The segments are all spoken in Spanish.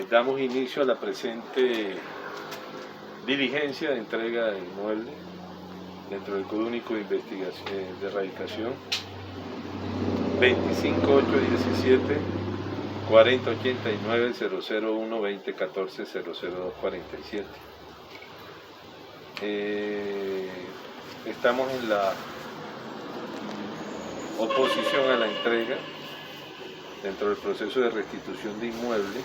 Damos inicio a la presente diligencia de entrega de inmueble dentro del Código Único de Investigación de Erradicación 25817 4089 001 2014 00247. Estamos en la oposición a la entrega dentro del proceso de restitución de inmueble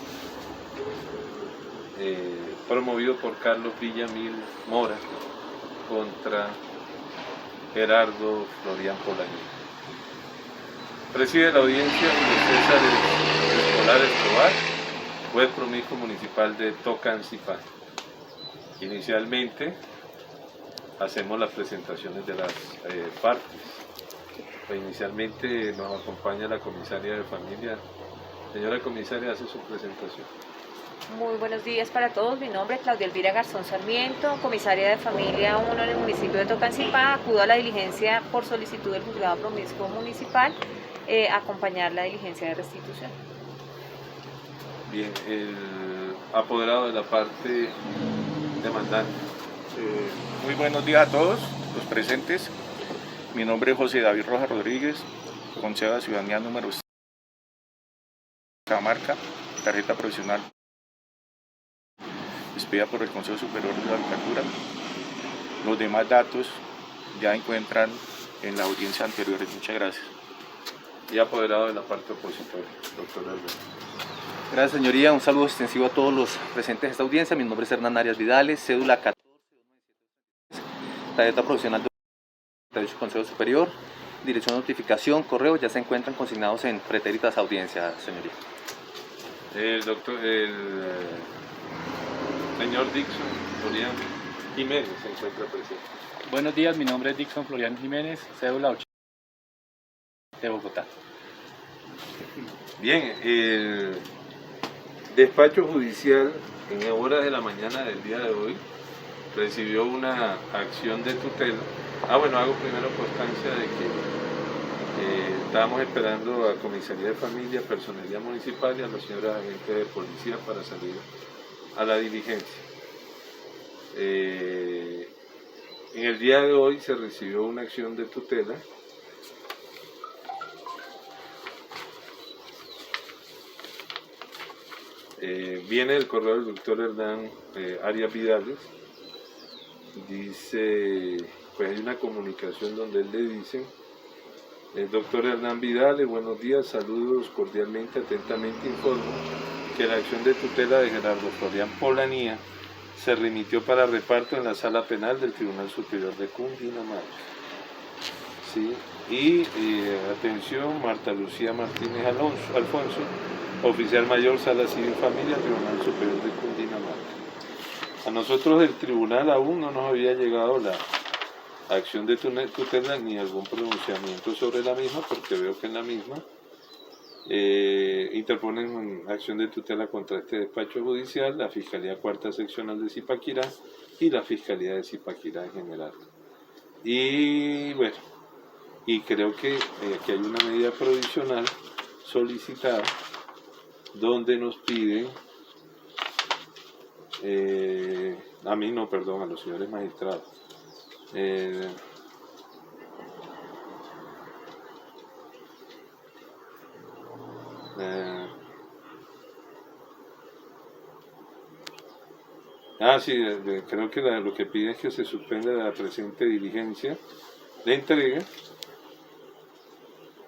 promovido por Carlos Villamil Mora contra Gerardo Florián Polanía. Preside la audiencia César Escolar Escobar, juez promiscuo municipal de Tocancipá. Inicialmente hacemos las presentaciones de las partes. Inicialmente nos acompaña la comisaria de familia. Señora comisaria, hace su presentación. Muy buenos días para todos. Mi nombre es Claudia Elvira Garzón Sarmiento, comisaria de familia 1 en el municipio de Tocancipá. Acudo a la diligencia por solicitud del juzgado promiscuo municipal a acompañar la diligencia de restitución. Bien, el apoderado de la parte demandante. Muy buenos días a todos los presentes. Mi nombre es José David Rojas Rodríguez, Consejo de Ciudadanía número 6, Cajamarca, tarjeta profesional expedida por el Consejo Superior de la Judicatura. Los demás datos ya encuentran en las audiencias anteriores. Muchas gracias. Y apoderado de la parte opositora, doctor Alberto. Gracias, señoría. Un saludo extensivo a todos los presentes en esta audiencia. Mi nombre es Hernán Arias Vidales, cédula 14, tarjeta profesional del Consejo Superior, dirección de notificación, correo, ya se encuentran consignados en pretéritas audiencias, señoría. El señor Dixon Florián Jiménez se encuentra presente. Buenos días, mi nombre es Dixon Florián Jiménez, cédula 8 de Bogotá. Bien, el despacho judicial en horas de la mañana del día de hoy recibió una acción de tutela. Hago primero constancia de que estábamos esperando a Comisaría de Familia, Personería Municipal y a los señores agentes de policía para salir a la diligencia. En el día de hoy se recibió una acción de tutela viene del correo del doctor Hernán Arias Vidales. Dice, pues hay una comunicación donde él le dice: el doctor Hernán Vidales, buenos días, saludos cordialmente, atentamente informo que la acción de tutela de Gerardo Florián Polanía se remitió para reparto en la sala penal del Tribunal Superior de Cundinamarca. ¿Sí? Y atención, Marta Lucía Martínez Alfonso, oficial mayor, Sala Civil Familia, Tribunal Superior de Cundinamarca. A nosotros del tribunal aún no nos había llegado la acción de tutela ni algún pronunciamiento sobre la misma, porque veo que en la misma interponen acción de tutela contra este despacho judicial, la Fiscalía Cuarta Seccional de Zipaquirá y la Fiscalía de Zipaquirá en general. Y bueno, y creo que aquí hay una medida provisional solicitada donde nos piden, a mí no, perdón, a los señores magistrados, creo que lo que piden es que se suspenda la presente diligencia de entrega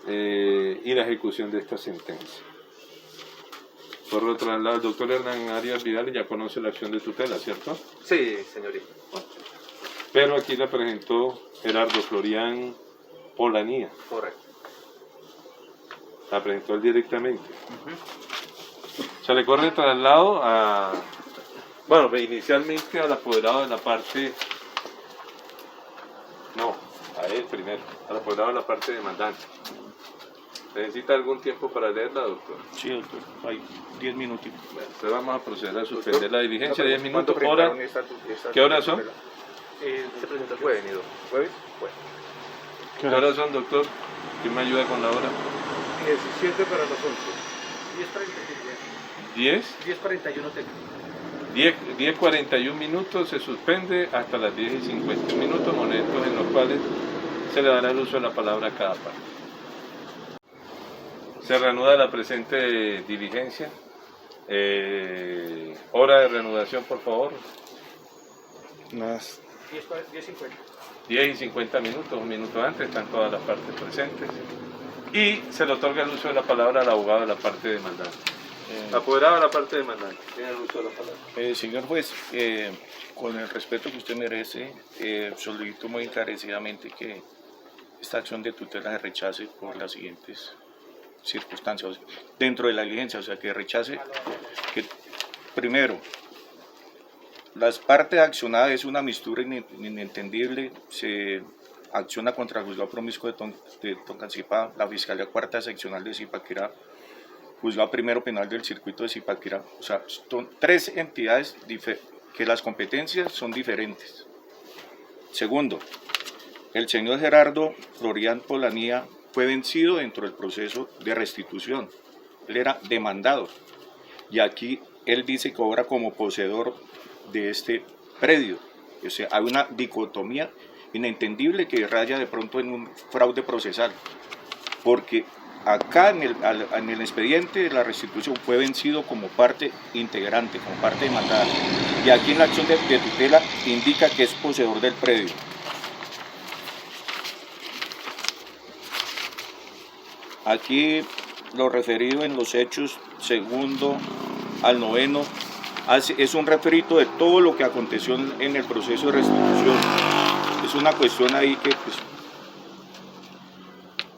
y la ejecución de esta sentencia. Por otro lado, el doctor Hernán Arias Vidal ya conoce la acción de tutela, ¿cierto? Sí, señoría. Pero aquí la presentó Gerardo Florián Polanía. Correcto. La presentó él directamente. Se le corre traslado a, inicialmente al apoderado de la parte, no, a él primero, al apoderado de la parte demandante. ¿Necesita algún tiempo para leerla, doctor? Sí, doctor, hay 10 minutos. Bueno, entonces vamos a proceder a suspender la diligencia, 10 minutos. ¿Qué horas son? Se presentó el jueves, ¿Jueves? Bueno. ¿Qué horas son, doctor? ¿Quién me ayuda con la hora? 17 para las 11. 10:41 tengo. 10:41 minutos, se suspende hasta las 10:50 minutos, momentos en los cuales se le dará el uso de la palabra a cada parte. Se reanuda la presente diligencia. Hora de reanudación, por favor. 10:50. 10:50 minutos, un minuto antes, están todas las partes presentes. Y se le otorga el uso de la palabra al abogado de la parte demandante. Apoderado de la parte demandante, tiene el uso de la palabra. Señor juez, con el respeto que usted merece, solicito muy encarecidamente que esta acción de tutela se rechace por las siguientes circunstancias dentro de la diligencia, o sea, que rechace que, primero, las partes accionadas es una mistura inentendible, se acciona contra el juzgado promiscuo de Tocancipá, la Fiscalía Cuarta Seccional de Zipaquirá, juzgado primero penal del circuito de Zipaquirá, o sea, son tres entidades que las competencias son diferentes. Segundo, el señor Gerardo Florian Polanía fue vencido dentro del proceso de restitución, él era demandado y aquí él dice que obra como poseedor de este predio, o sea, hay una dicotomía inentendible que raya de pronto en un fraude procesal, porque acá en el expediente de la restitución fue vencido como parte integrante, como parte demandada, y aquí en la acción de tutela indica que es poseedor del predio. Aquí lo referido en los hechos segundo al noveno es un refrito de todo lo que aconteció en el proceso de restitución. Es una cuestión ahí que pues,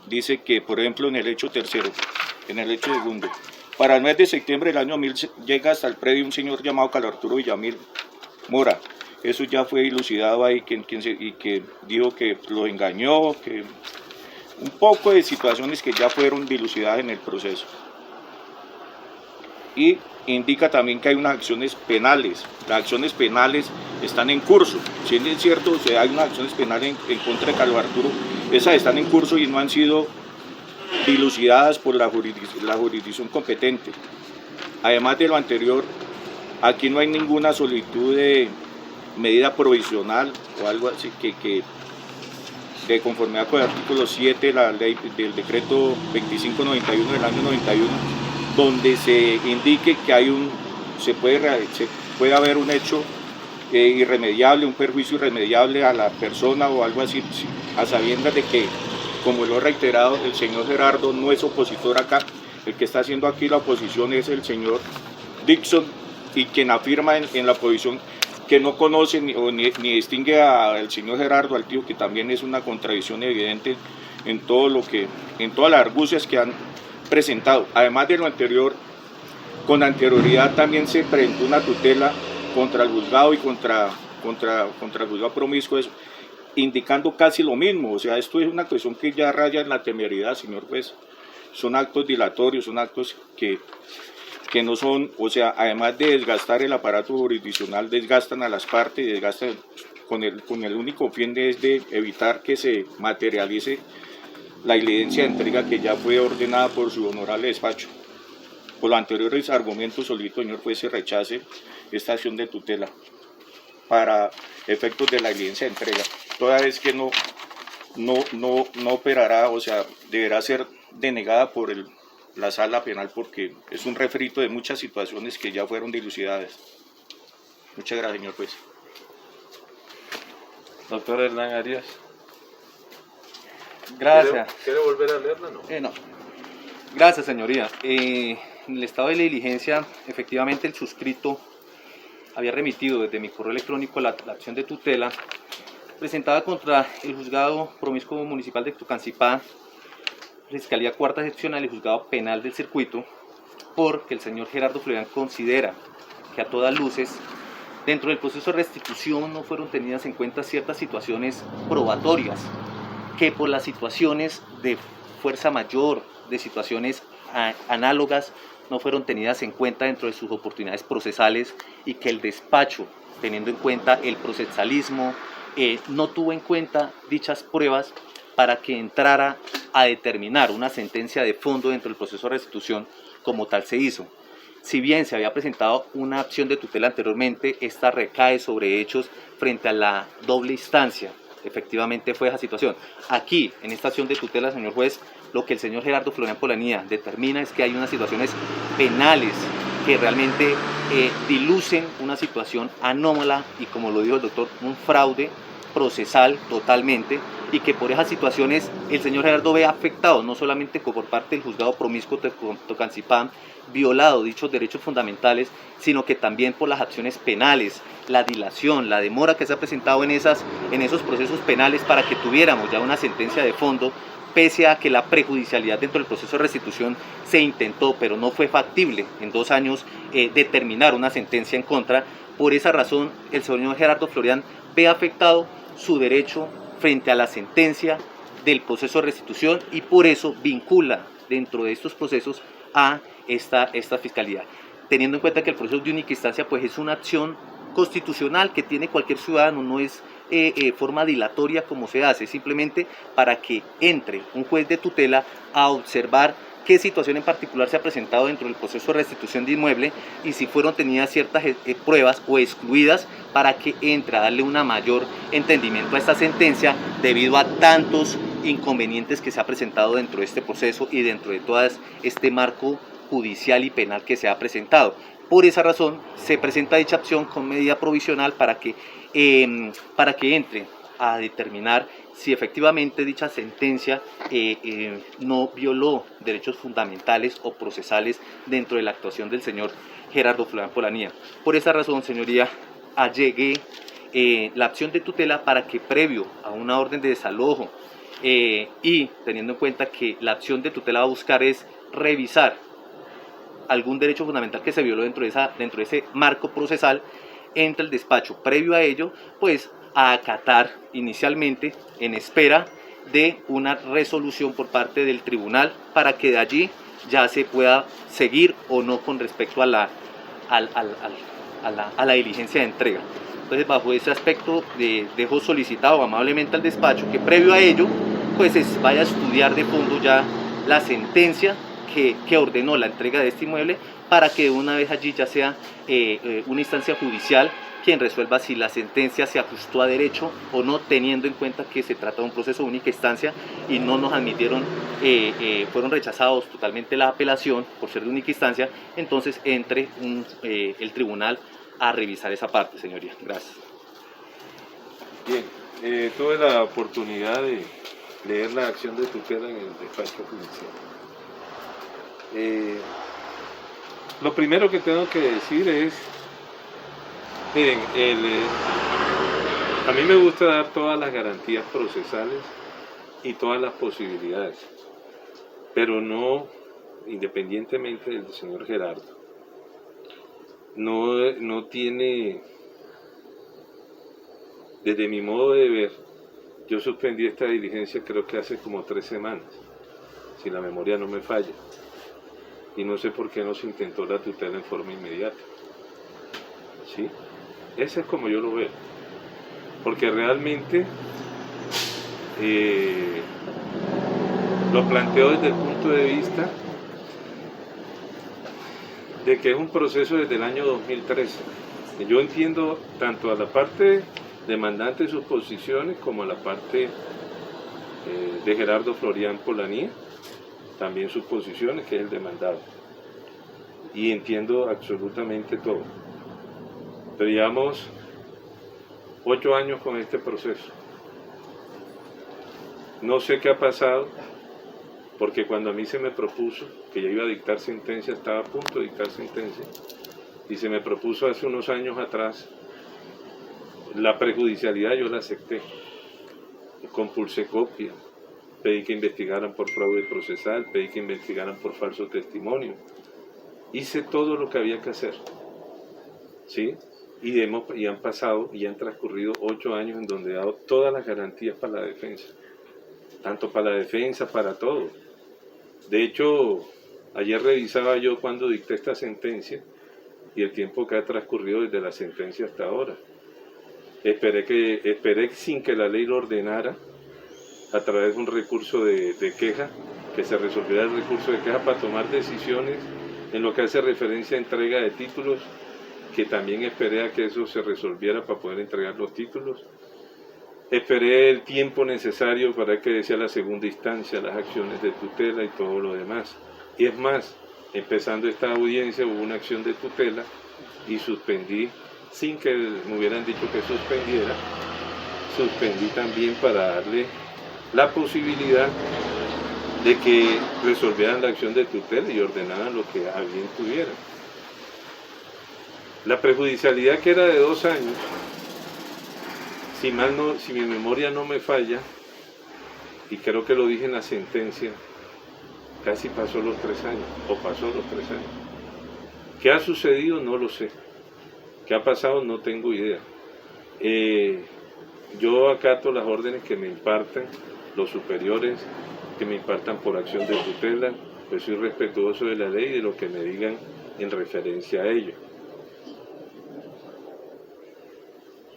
dice que, por ejemplo, en el hecho tercero, en el hecho segundo, para el mes de septiembre del año 2000 llega hasta el predio un señor llamado Carlos Arturo Villamil Mora. Eso ya fue dilucidado ahí, y que dijo que lo engañó, que un poco de situaciones que ya fueron dilucidadas en el proceso. Y indica también que hay unas acciones penales. Las acciones penales están en curso. Si es cierto, o sea, hay unas acciones penales en contra de Carlos Arturo, esas están en curso y no han sido dilucidadas por la jurisdicción competente. Además de lo anterior, aquí no hay ninguna solicitud de medida provisional o algo así que de conformidad con el artículo 7 de la ley del decreto 2591 del año 91, donde se indique que puede haber un hecho irremediable, un perjuicio irremediable a la persona o algo así, a sabiendas de que, como lo he reiterado, el señor Gerardo no es opositor acá, el que está haciendo aquí la oposición es el señor Dixon, y quien afirma en la oposición que no conoce ni distingue al señor Gerardo, al tío, que también es una contradicción evidente en todas las argucias que han presentado. Además de lo anterior, con anterioridad también se presentó una tutela contra el juzgado y contra el juzgado promiscuo, indicando casi lo mismo. O sea, esto es una cuestión que ya raya en la temeridad, señor juez. Son actos dilatorios, son actos que no son, o sea, además de desgastar el aparato jurisdiccional, desgastan a las partes, desgastan con el único fin de evitar que se materialice la diligencia de entrega que ya fue ordenada por su honorable despacho. Por los anteriores argumentos, solicito, señor juez, se rechace esta acción de tutela para efectos de la diligencia de entrega, toda vez que no operará, o sea, deberá ser denegada por la sala penal, porque es un refrito de muchas situaciones que ya fueron dilucidadas. Muchas gracias, señor juez. Doctor Hernán Arias. Gracias. ¿Quiere volver a leerla? No. No. Gracias, señoría. En el estado de la diligencia, efectivamente el suscrito había remitido desde mi correo electrónico la acción de tutela presentada contra el juzgado promiscuo municipal de Tocancipá, Fiscalía Cuarta Seccional y Juzgado Penal del Circuito, porque el señor Gerardo Florian considera que a todas luces, dentro del proceso de restitución no fueron tenidas en cuenta ciertas situaciones probatorias, que por las situaciones de fuerza mayor, de situaciones análogas, no fueron tenidas en cuenta dentro de sus oportunidades procesales, y que el despacho, teniendo en cuenta el procesalismo, no tuvo en cuenta dichas pruebas para que entrara a determinar una sentencia de fondo dentro del proceso de restitución, como tal se hizo. Si bien se había presentado una acción de tutela anteriormente, esta recae sobre hechos frente a la doble instancia. Efectivamente fue esa situación. Aquí, en esta acción de tutela, señor juez, lo que el señor Gerardo Florian Polanía determina es que hay unas situaciones penales que realmente dilucen una situación anómala y, como lo dijo el doctor, un fraude procesal totalmente, y que por esas situaciones el señor Gerardo ve afectado no solamente por parte del juzgado promiscuo Tocancipá, violado dichos derechos fundamentales, sino que también por las acciones penales, la dilación, la demora que se ha presentado en esos procesos penales para que tuviéramos ya una sentencia de fondo, pese a que la prejudicialidad dentro del proceso de restitución se intentó, pero no fue factible en 2 años determinar una sentencia en contra. Por esa razón, el señor Gerardo Florian ve afectado su derecho frente a la sentencia del proceso de restitución, y por eso vincula dentro de estos procesos a esta fiscalía, teniendo en cuenta que el proceso de única instancia pues es una acción constitucional que tiene cualquier ciudadano, no es forma dilatoria como se hace, simplemente para que entre un juez de tutela a observar qué situación en particular se ha presentado dentro del proceso de restitución de inmueble y si fueron tenidas ciertas pruebas o excluidas, para que entre a darle una mayor entendimiento a esta sentencia debido a tantos inconvenientes que se ha presentado dentro de este proceso y dentro de todo este marco judicial y penal que se ha presentado. Por esa razón se presenta dicha acción con medida provisional para que entre a determinar si efectivamente dicha sentencia no violó derechos fundamentales o procesales dentro de la actuación del señor Gerardo Florian Polanía. Por esa razón, señoría, allegué la acción de tutela para que, previo a una orden de desalojo y teniendo en cuenta que la acción de tutela va a buscar es revisar algún derecho fundamental que se violó dentro de ese marco procesal, entre el despacho, previo a ello, pues a acatar inicialmente en espera de una resolución por parte del tribunal para que de allí ya se pueda seguir o no con respecto a la diligencia de entrega. Entonces, bajo ese aspecto, dejo solicitado amablemente al despacho que previo a ello pues vaya a estudiar de fondo ya la sentencia que ordenó la entrega de este inmueble, para que de una vez allí ya sea una instancia judicial quien resuelva si la sentencia se ajustó a derecho o no, teniendo en cuenta que se trata de un proceso de única instancia y no nos admitieron, fueron rechazados totalmente la apelación por ser de única instancia. Entonces entre el tribunal a revisar esa parte, señoría. Gracias. Bien, tuve la oportunidad de leer la acción de tutela en el despacho judicial. Lo primero que tengo que decir es, miren, a mí me gusta dar todas las garantías procesales y todas las posibilidades, pero no, independientemente del señor Gerardo, no tiene, desde mi modo de ver, yo suspendí esta diligencia creo que hace como 3 semanas, si la memoria no me falla, y no sé por qué no se intentó la tutela en forma inmediata. ¿Sí? Ese es como yo lo veo, porque realmente lo planteo desde el punto de vista de que es un proceso desde el año 2013. Yo entiendo tanto a la parte demandante de sus posiciones como a la parte de Gerardo Florian Polanía, también sus posiciones, que es el demandado, y entiendo absolutamente todo. Pero llevamos 8 años con este proceso. No sé qué ha pasado, porque cuando a mí se me propuso que ya iba a dictar sentencia, estaba a punto de dictar sentencia, y se me propuso hace unos años atrás la prejudicialidad, yo la acepté, compulsé copia, pedí que investigaran por fraude procesal, pedí que investigaran por falso testimonio, hice todo lo que había que hacer, ¿sí? Y han pasado y han transcurrido 8 años en donde he dado todas las garantías para la defensa, tanto para la defensa, para todo. De hecho, ayer revisaba yo cuando dicté esta sentencia y el tiempo que ha transcurrido desde la sentencia hasta ahora. Esperé sin que la ley lo ordenara, a través de un recurso de queja, que se resolviera el recurso de queja para tomar decisiones En lo que hace referencia a entrega de títulos, que también esperé a que eso se resolviera para poder entregar los títulos. Esperé el tiempo necesario para que decía la segunda instancia, las acciones de tutela y todo lo demás. Y es más, empezando esta audiencia hubo una acción de tutela y suspendí, sin que me hubieran dicho que suspendiera, suspendí también para darle la posibilidad de que resolvieran la acción de tutela y ordenaran lo que a bien tuvieran. La prejudicialidad, que era de 2 años, si mi memoria no me falla, y creo que lo dije en la sentencia, casi pasó los 3 años, o pasó los 3 años. ¿Qué ha sucedido? No lo sé. ¿Qué ha pasado? No tengo idea. Yo acato las órdenes que me impartan los superiores, que me impartan por acción de tutela, pues soy respetuoso de la ley y de lo que me digan en referencia a ello.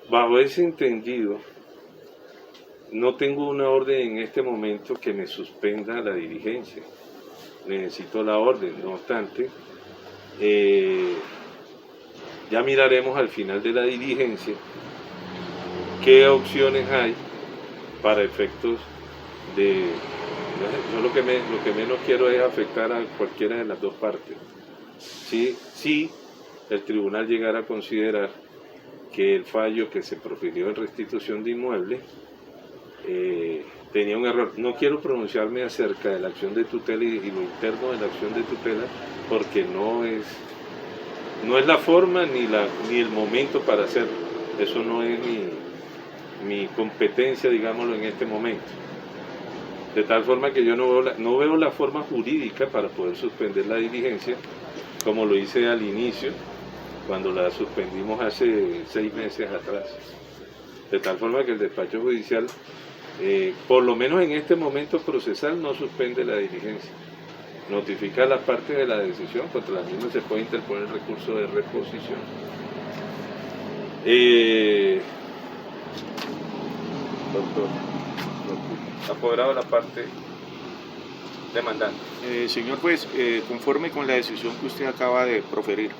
Bajo ese entendido, no tengo una orden en este momento que me suspenda la diligencia. Necesito la orden, no obstante, ya miraremos al final de la diligencia qué opciones hay para efectos de... Yo lo que menos quiero es afectar a cualquiera de las dos partes. Si el tribunal llegara a considerar que el fallo que se profirió en restitución de inmueble tenía un error. No quiero pronunciarme acerca de la acción de tutela y lo interno de la acción de tutela, porque no es la forma ni el momento para hacerlo. Eso no es mi competencia, digámoslo, en este momento. De tal forma que yo no veo la forma jurídica para poder suspender la diligencia, como lo hice al inicio, cuando la suspendimos hace 6 meses atrás. De tal forma que el despacho judicial, por lo menos en este momento procesal, no suspende la diligencia. Notifica a las partes de la decisión, contra las mismas se puede interponer el recurso de reposición. Doctor, apoderado de la parte demandante. Señor juez, conforme con la decisión que usted acaba de proferir.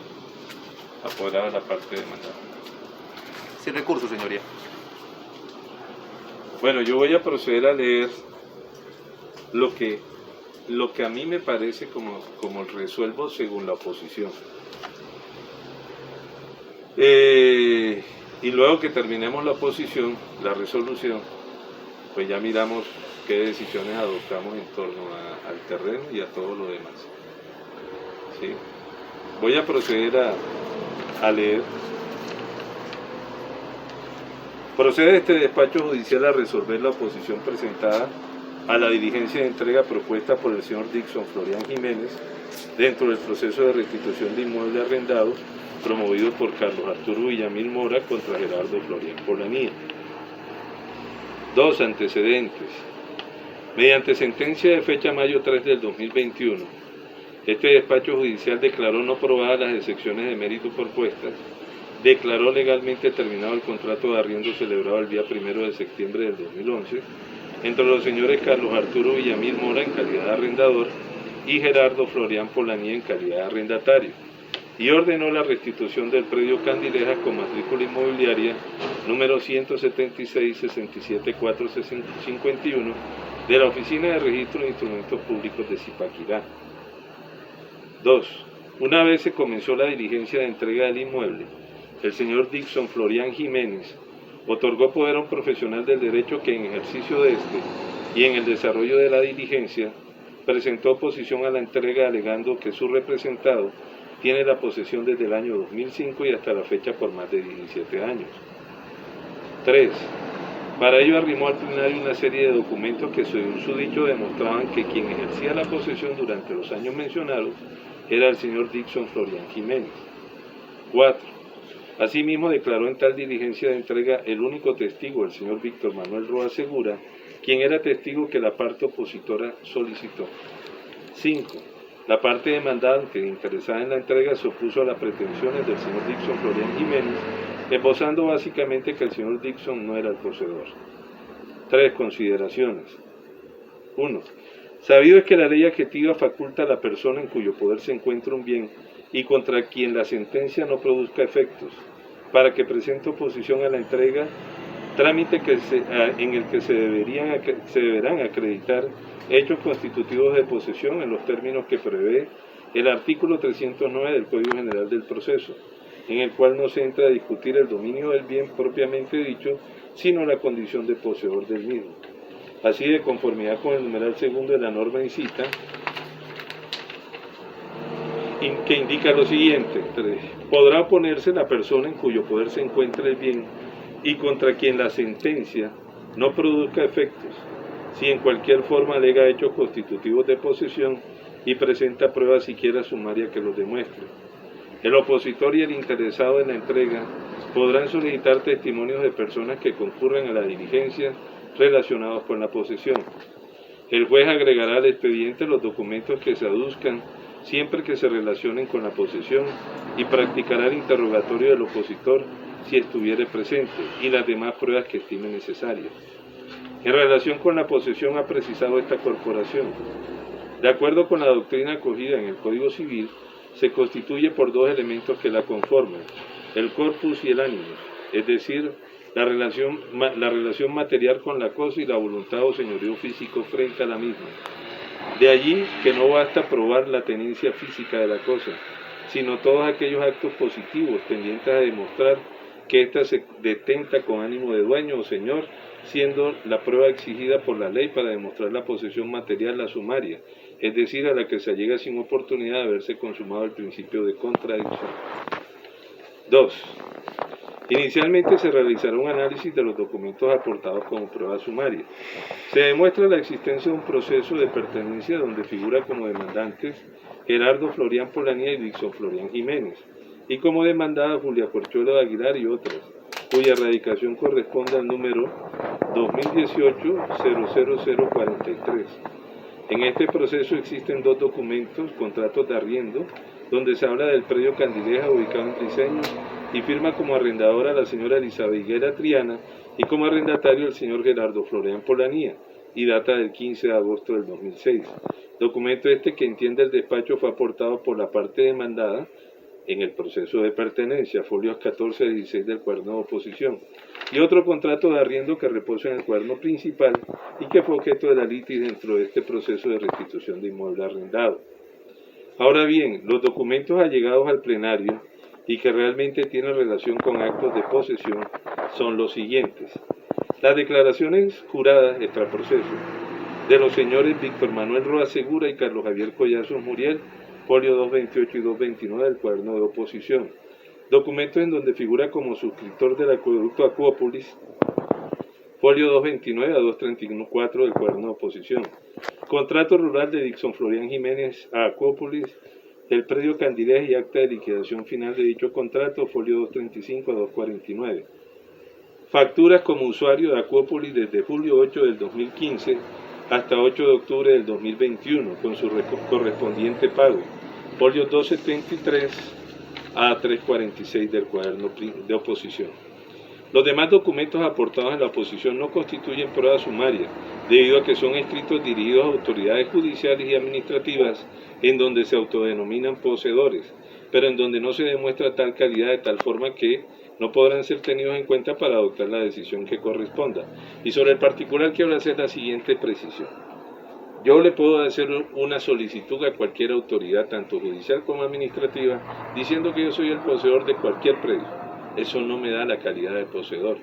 Apoderado de la parte demandante. Sin recurso, señoría. Bueno, yo voy a proceder a leer lo que a mí me parece como resuelvo según la oposición. Y luego que terminemos la oposición, la resolución, pues ya miramos qué decisiones adoptamos en torno al terreno y a todo lo demás. ¿Sí? Voy a proceder a leer. Procede este despacho judicial a resolver la oposición presentada a la diligencia de entrega propuesta por el señor Dixon Florian Jiménez dentro del proceso de restitución de inmueble arrendado promovido por Carlos Arturo Villamil Mora contra Gerardo Florian Polanía. 2. Antecedentes. Mediante sentencia de fecha mayo 3 del 2021, este despacho judicial declaró no probadas las excepciones de mérito propuestas, declaró legalmente terminado el contrato de arriendo celebrado el día 1 de septiembre del 2011 entre los señores Carlos Arturo Villamil Mora en calidad de arrendador y Gerardo Florian Polanía en calidad de arrendatario, y ordenó la restitución del predio Candilejas con matrícula inmobiliaria número 176-67451 de la Oficina de Registro de Instrumentos Públicos de Zipaquirá. 2. Una vez se comenzó la diligencia de entrega del inmueble, el señor Dixon Florian Jiménez otorgó poder a un profesional del derecho que en ejercicio de este y en el desarrollo de la diligencia presentó oposición a la entrega alegando que su representado tiene la posesión desde el año 2005 y hasta la fecha por más de 17 años. 3. Para ello arrimó al plenario una serie de documentos que según su dicho demostraban que quien ejercía la posesión durante los años mencionados era el señor Dixon Florian Jiménez. 4. Asimismo declaró en tal diligencia de entrega el único testigo, el señor Víctor Manuel Roa Segura, quien era testigo que la parte opositora solicitó. 5. La parte demandante interesada en la entrega se opuso a las pretensiones del señor Dixon Florian Jiménez, esbozando básicamente que el señor Dixon no era el poseedor. 3 consideraciones. 1. Sabido es que la ley adjetiva faculta a la persona en cuyo poder se encuentra un bien y contra quien la sentencia no produzca efectos, para que presente oposición a la entrega, trámite en el que se deberán acreditar hechos constitutivos de posesión en los términos que prevé el artículo 309 del Código General del Proceso, en el cual no se entra a discutir el dominio del bien propiamente dicho, sino la condición de poseedor del mismo. Así, de conformidad con el numeral segundo de la norma incita, que indica lo siguiente: podrá oponerse la persona en cuyo poder se encuentra el bien y contra quien la sentencia no produzca efectos, si en cualquier forma alega hechos constitutivos de posesión y presenta pruebas siquiera sumarias que los demuestren. El opositor y el interesado en la entrega podrán solicitar testimonios de personas que concurran a la diligencia relacionados con la posesión. El juez agregará al expediente los documentos que se aduzcan siempre que se relacionen con la posesión y practicará el interrogatorio del opositor si estuviere presente y las demás pruebas que estime necesarias. En relación con la posesión ha precisado esta corporación: de acuerdo con la doctrina acogida en el Código Civil, se constituye por dos elementos que la conforman, el corpus y el animus, es decir, la relación material con la cosa y la voluntad o señorío físico frente a la misma. De allí que no basta probar la tenencia física de la cosa, sino todos aquellos actos positivos tendientes a demostrar que ésta se detenta con ánimo de dueño o señor, siendo la prueba exigida por la ley para demostrar la posesión material la sumaria, es decir, a la que se llega sin oportunidad de haberse consumado el principio de contradicción. 2. Inicialmente se realizará un análisis de los documentos aportados como prueba sumaria. Se demuestra la existencia de un proceso de pertenencia donde figura como demandantes Gerardo Florián Polanía y Dixon Florián Jiménez, y como demandada Julia Corchuelo de Aguilar y otras, cuya radicación corresponde al número 2018-00043. En este proceso existen dos documentos, contratos de arriendo, donde se habla del predio Candileja ubicado en Briceño y firma como arrendadora la señora Elizabeth Higuera Triana y como arrendatario el señor Gerardo Florián Polanía, y data del 15 de agosto del 2006. Documento este que entiende el despacho fue aportado por la parte demandada en el proceso de pertenencia, folios 14 y 16 del cuaderno de oposición, y otro contrato de arriendo que reposa en el cuaderno principal y que fue objeto de la litis dentro de este proceso de restitución de inmueble arrendado. Ahora bien, los documentos allegados al plenario y que realmente tienen relación con actos de posesión son los siguientes: las declaraciones juradas extraproceso de los señores Víctor Manuel Roa Segura y Carlos Javier Collazos Muriel, folio 228 y 229 del cuaderno de oposición, documentos en donde figura como suscriptor del acueducto Acuópolis, folio 229 a 234 del cuaderno de oposición, contrato rural de Dixon Florián Jiménez a Acuópolis, el predio Candilejas y acta de liquidación final de dicho contrato, folio 235 a 249, facturas como usuario de Acuópolis desde julio 8 del 2015 hasta 8 de octubre del 2021, con su correspondiente pago, folio 273 a 346 del cuaderno de oposición. Los demás documentos aportados en la oposición no constituyen prueba sumaria, debido a que son escritos dirigidos a autoridades judiciales y administrativas en donde se autodenominan poseedores, pero en donde no se demuestra tal calidad de tal forma que no podrán ser tenidos en cuenta para adoptar la decisión que corresponda. Y sobre el particular quiero hacer la siguiente precisión. Yo le puedo hacer una solicitud a cualquier autoridad, tanto judicial como administrativa, diciendo que yo soy el poseedor de cualquier predio. Eso no me da la calidad de poseedor.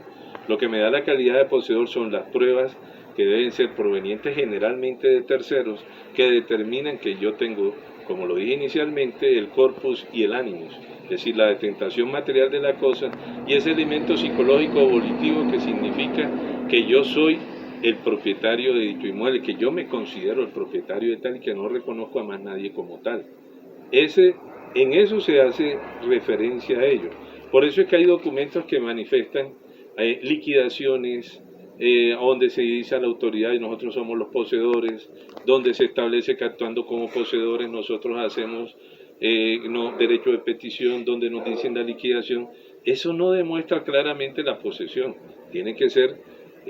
Lo que me da la calidad de poseedor son las pruebas que deben ser provenientes generalmente de terceros, que determinan que yo tengo, como lo dije inicialmente, el corpus y el animus, es decir, la detentación material de la cosa y ese elemento psicológico o volitivo que significa que yo soy el propietario de dicho inmueble, que yo me considero el propietario de tal y que no reconozco a más nadie como tal. En eso se hace referencia a ello. Por eso es que hay documentos que manifestan liquidaciones, donde se dice a la autoridad y nosotros somos los poseedores, donde se establece que actuando como poseedores nosotros hacemos derecho de petición, donde nos dicen la liquidación. Eso no demuestra claramente la posesión, tiene que ser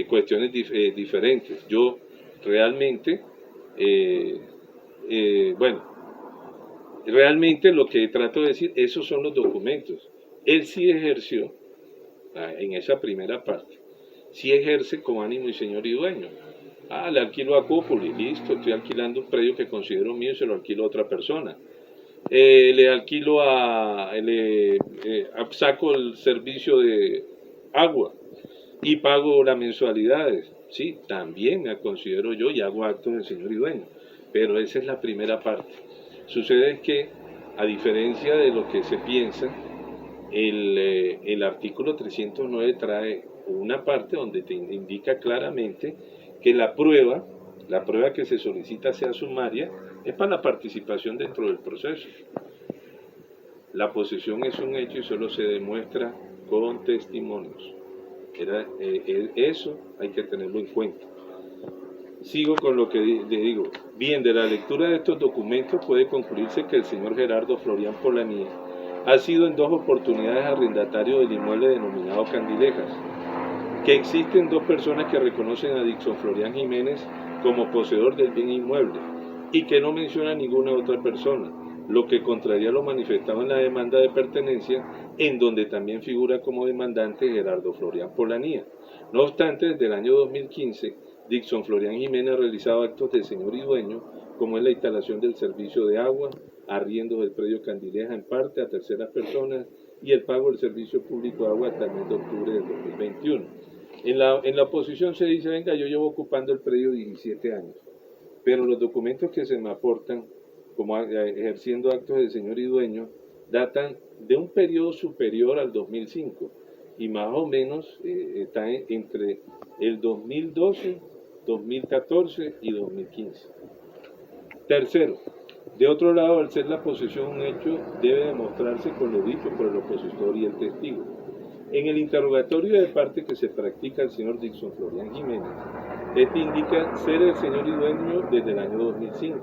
cuestiones diferentes. Yo realmente Bueno, realmente lo que trato de decir, esos son los documentos. Él sí ejerció, en esa primera parte, sí ejerce con ánimo y señor y dueño. Le alquilo a Cúpula, listo, estoy alquilando un predio que considero mío y se lo alquilo a otra persona. Le alquilo saco el servicio de agua y pago las mensualidades. Sí, también me considero yo y hago actos de señor y dueño, pero esa es la primera parte. Sucede es que, a diferencia de lo que se piensa, el artículo 309 trae una parte donde te indica claramente que la prueba que se solicita sea sumaria, es para la participación dentro del proceso. La posesión es un hecho y solo se demuestra con testimonios. Eso hay que tenerlo en cuenta. Sigo con lo que le digo. Bien, de la lectura de estos documentos puede concluirse que el señor Gerardo Florián Polanía ha sido en 2 oportunidades arrendatario del inmueble denominado Candilejas, que existen 2 personas que reconocen a Dixon Florián Jiménez como poseedor del bien inmueble y que no menciona a ninguna otra persona, lo que contraría lo manifestado en la demanda de pertenencia, en donde también figura como demandante Gerardo Florián Polanía. No obstante, desde el año 2015, Dixon Florián Jiménez ha realizado actos de señor y dueño, como es la instalación del servicio de agua, arriendo del predio Candilejas en parte a terceras personas y el pago del servicio público de agua hasta el mes de octubre del 2021. En la oposición se dice, venga, yo llevo ocupando el predio 17 años, pero los documentos que se me aportan como ejerciendo actos de señor y dueño datan de un periodo superior al 2005 y más o menos está entre el 2012, 2014 y 2015. Tercero, de otro lado, al ser la posesión un hecho, debe demostrarse con lo dicho por el opositor y el testigo. En el interrogatorio de parte que se practica al señor Dixon Florián Jiménez, este indica ser el señor y dueño desde el año 2005,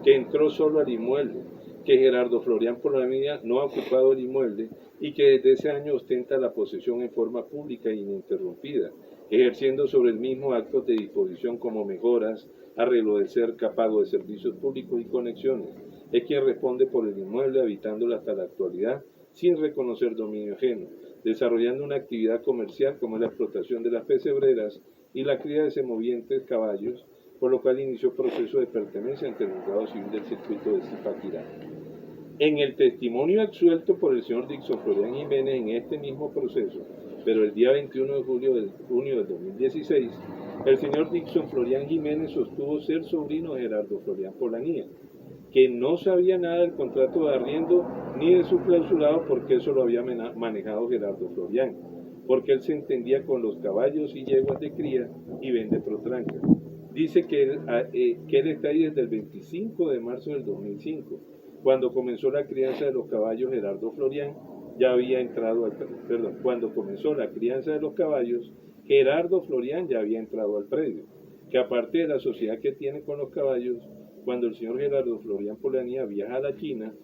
que entró solo al inmueble, que Gerardo Florián Polanía no ha ocupado el inmueble y que desde ese año ostenta la posesión en forma pública e ininterrumpida, ejerciendo sobre el mismo actos de disposición como mejoras, arreglo de cerca, pago de servicios públicos y conexiones. Es quien responde por el inmueble, habitándolo hasta la actualidad, sin reconocer dominio ajeno, desarrollando una actividad comercial como la explotación de las pesebreras y la cría de semovientes caballos, por lo cual inició proceso de pertenencia ante el juzgado civil del circuito de Zipaquirá. En el testimonio absuelto por el señor Dixon Florián Jiménez en este mismo proceso, pero el día 21 de junio del 2016, el señor Dixon Florián Jiménez sostuvo ser sobrino de Gerardo Florián Polanía, que no sabía nada del contrato de arriendo ni de su clausulado porque eso lo había manejado Gerardo Florián, porque él se entendía con los caballos y yeguas de cría y vende protranca. Dice que él está ahí desde el 25 de marzo del 2005, cuando comenzó la crianza de los caballos Gerardo Florián, cuando comenzó la crianza de los caballos, Gerardo Florián ya había entrado al predio, que aparte de la sociedad que tiene con los caballos, cuando el señor Gerardo Florián Polanía viaja a la China,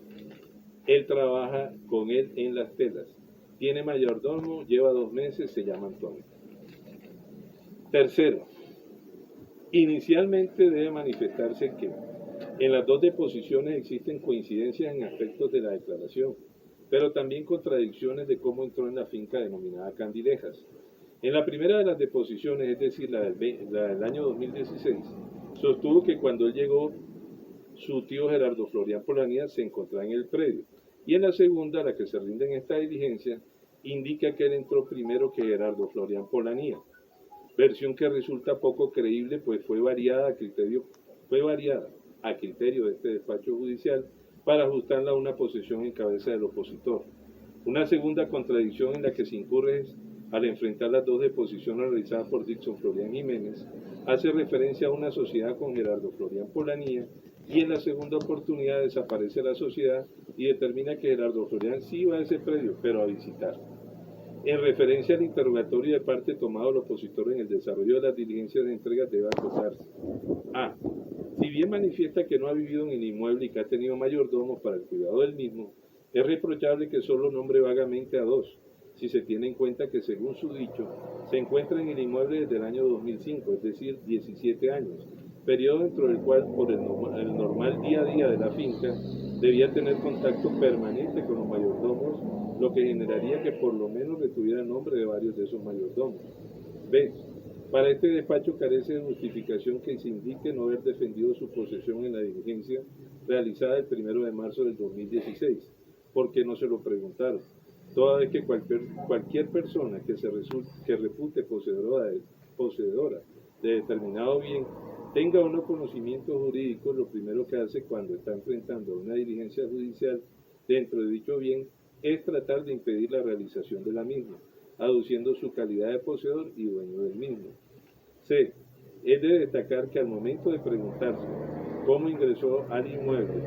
él trabaja con él en las telas. Tiene mayordomo, lleva 2 meses, se llama Antonio. Tercero, inicialmente debe manifestarse que en las 2 deposiciones existen coincidencias en aspectos de la declaración, pero también contradicciones de cómo entró en la finca denominada Candilejas. En la primera de las deposiciones, es decir, la del año 2016, sostuvo que cuando él llegó, su tío Gerardo Florián Polanía se encontraba en el predio. Y en la segunda, la que se rinde en esta diligencia, indica que él entró primero que Gerardo Florián Polanía. Versión que resulta poco creíble, pues fue variada a criterio de este despacho judicial para ajustarla a una posesión en cabeza del opositor. Una segunda contradicción en la que se incurre es, al enfrentar las 2 deposiciones realizadas por Dixon Florián Jiménez, hace referencia a una sociedad con Gerardo Florián Polanía y en la segunda oportunidad desaparece la sociedad y determina que Gerardo Florián sí iba a ese predio, pero a visitar. En referencia al interrogatorio de parte tomado el opositor en el desarrollo de las diligencias de entrega debe acotarse. Si bien manifiesta que no ha vivido en el inmueble y que ha tenido mayordomos para el cuidado del mismo, es reprochable que solo nombre vagamente a 2, si se tiene en cuenta que según su dicho, se encuentra en el inmueble desde el año 2005, es decir, 17 años, periodo dentro del cual, por el normal día a día de la finca, debía tener contacto permanente con los mayordomos, lo que generaría que por lo menos retuviera el nombre de varios de esos mayordomos. B. Para este despacho carece de justificación que se indique no haber defendido su posesión en la diligencia realizada el 1 de marzo del 2016, porque no se lo preguntaron, toda vez que cualquier persona que repute poseedora de determinado bien tenga unos conocimientos jurídicos, lo primero que hace cuando está enfrentando una diligencia judicial dentro de dicho bien es tratar de impedir la realización de la misma, aduciendo su calidad de poseedor y dueño del mismo. C. Es de destacar que al momento de preguntarse cómo ingresó al inmueble,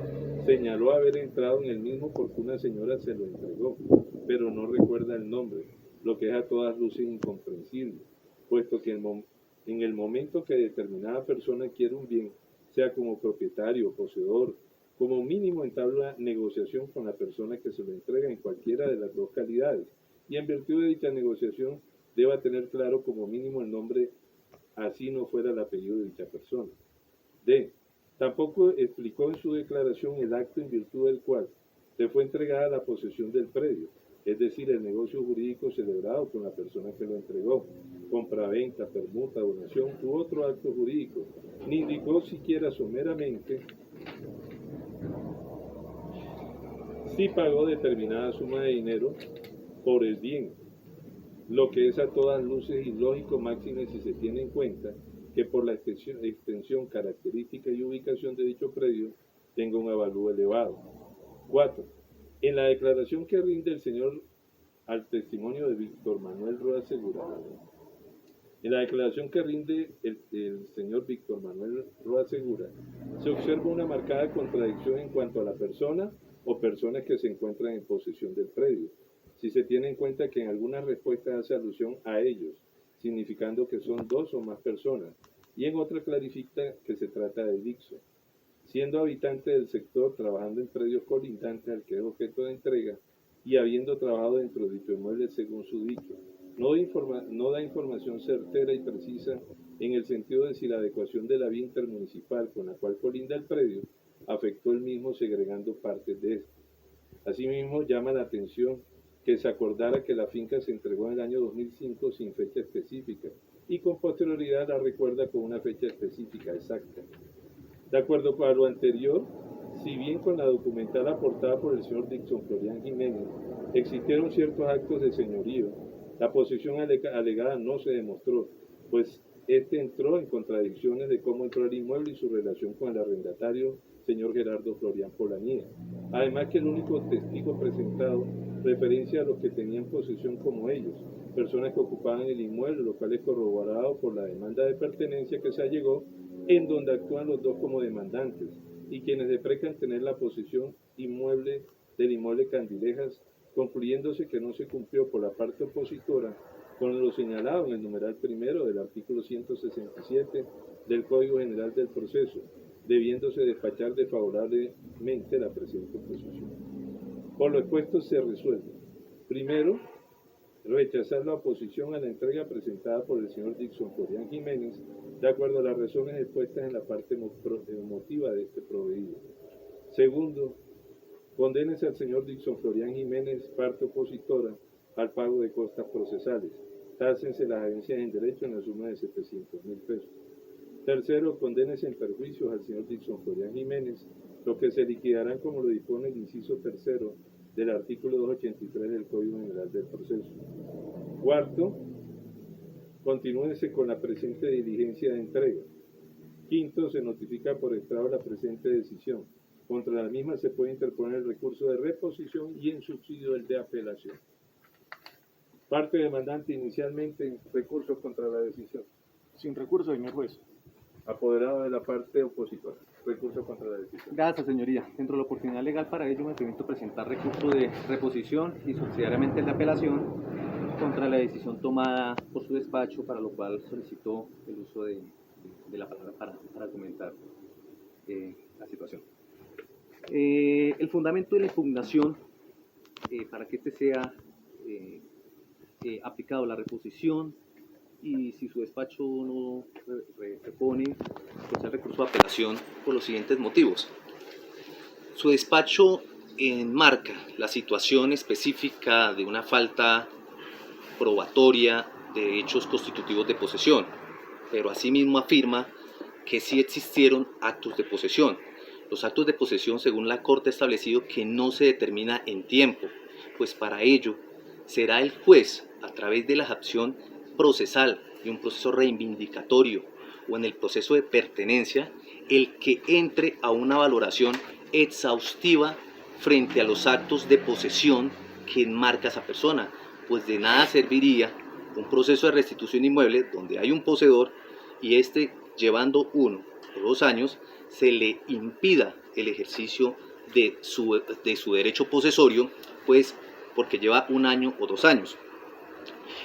señaló haber entrado en el mismo porque una señora se lo entregó, pero no recuerda el nombre, lo que es a todas luces incomprensible, puesto que en el momento que determinada persona quiere un bien, sea como propietario o poseedor, como mínimo entabla negociación con la persona que se lo entrega en cualquiera de las dos calidades, y en virtud de dicha negociación deba tener claro como mínimo el nombre, así no fuera el apellido de dicha persona. D. Tampoco explicó en su declaración el acto en virtud del cual le fue entregada la posesión del predio, es decir, el negocio jurídico celebrado con la persona que lo entregó, compraventa, permuta, donación u otro acto jurídico, ni indicó siquiera someramente si pagó determinada suma de dinero por el bien, lo que es a todas luces ilógico, máxime si se tiene en cuenta que por la extensión, característica y ubicación de dicho predio tenga un avalúo elevado. 4. En la declaración que rinde el señor al testimonio de Víctor Manuel Roa Segura, en la declaración que rinde el señor Víctor Manuel Roa Segura, se observa una marcada contradicción en cuanto a la persona o personas que se encuentran en posesión del predio, si se tiene en cuenta que en algunas respuestas hace alusión a ellos, significando que son dos o más personas, y en otras clarifica que se trata de Dixon, siendo habitante del sector, trabajando en predios colindantes al que es objeto de entrega, y habiendo trabajado dentro de dicho inmueble según su dicho. No da información certera y precisa en el sentido de si la adecuación de la vía intermunicipal con la cual colinda el predio afectó el mismo segregando partes de este. Asimismo, llama la atención que se acordara que la finca se entregó en el año 2005 sin fecha específica y con posterioridad la recuerda con una fecha específica exacta. De acuerdo con lo anterior, si bien con la documental aportada por el señor Dixon Florian Jiménez existieron ciertos actos de señorío, la posesión alegada no se demostró, pues este entró en contradicciones de cómo entró al inmueble y su relación con el arrendatario, señor Gerardo Florian Polanía. Además que el único testigo presentado referencia a los que tenían posesión como ellos, personas que ocupaban el inmueble, lo cual es corroborado por la demanda de pertenencia que se allegó, en donde actúan los dos como demandantes, y quienes deprecan tener la posesión del inmueble Candilejas, concluyéndose que no se cumplió por la parte opositora con lo señalado en el numeral primero del artículo 167 del Código General del Proceso, debiéndose despachar desfavorablemente la presente oposición. Por lo expuesto se resuelve. Primero, rechazar la oposición a la entrega presentada por el señor Dixon Florian Jiménez, de acuerdo a las razones expuestas en la parte motiva de este proveído. Segundo, condénese al señor Dixon Florian Jiménez, parte opositora, al pago de costas procesales. Tácense las agencias en derecho en la suma de 700.000 pesos. Tercero, condénese en perjuicios al señor Dixon Florian Jiménez, lo que se liquidarán como lo dispone el inciso tercero del artículo 283 del Código General del Proceso. Cuarto, continúense con la presente diligencia de entrega. Quinto, se notifica por estrado la presente decisión. Contra la misma se puede interponer el recurso de reposición y en subsidio el de apelación. Parte demandante inicialmente, recurso contra la decisión. Sin recurso, señor juez. Apoderado de la parte opositora, recurso contra la decisión. Gracias, señoría. Dentro de la oportunidad legal para ello me permito presentar recurso de reposición y subsidiariamente el de apelación contra la decisión tomada por su despacho, para lo cual solicitó el uso de la palabra para comentar la situación. El fundamento de la impugnación, para que este sea aplicado la reposición, y si su despacho no repone pues el recurso de apelación por los siguientes motivos. Su despacho enmarca la situación específica de una falta probatoria de hechos constitutivos de posesión, pero asimismo afirma que sí existieron actos de posesión. Los actos de posesión, según la Corte, ha establecido que no se determina en tiempo, pues para ello será el juez, a través de la acción procesal y un proceso reivindicatorio o en el proceso de pertenencia, el que entre a una valoración exhaustiva frente a los actos de posesión que enmarca esa persona, pues de nada serviría un proceso de restitución inmueble donde hay un poseedor y este, llevando 1 o 2 años, se le impida el ejercicio de su derecho posesorio, pues porque lleva 1 año o 2 años.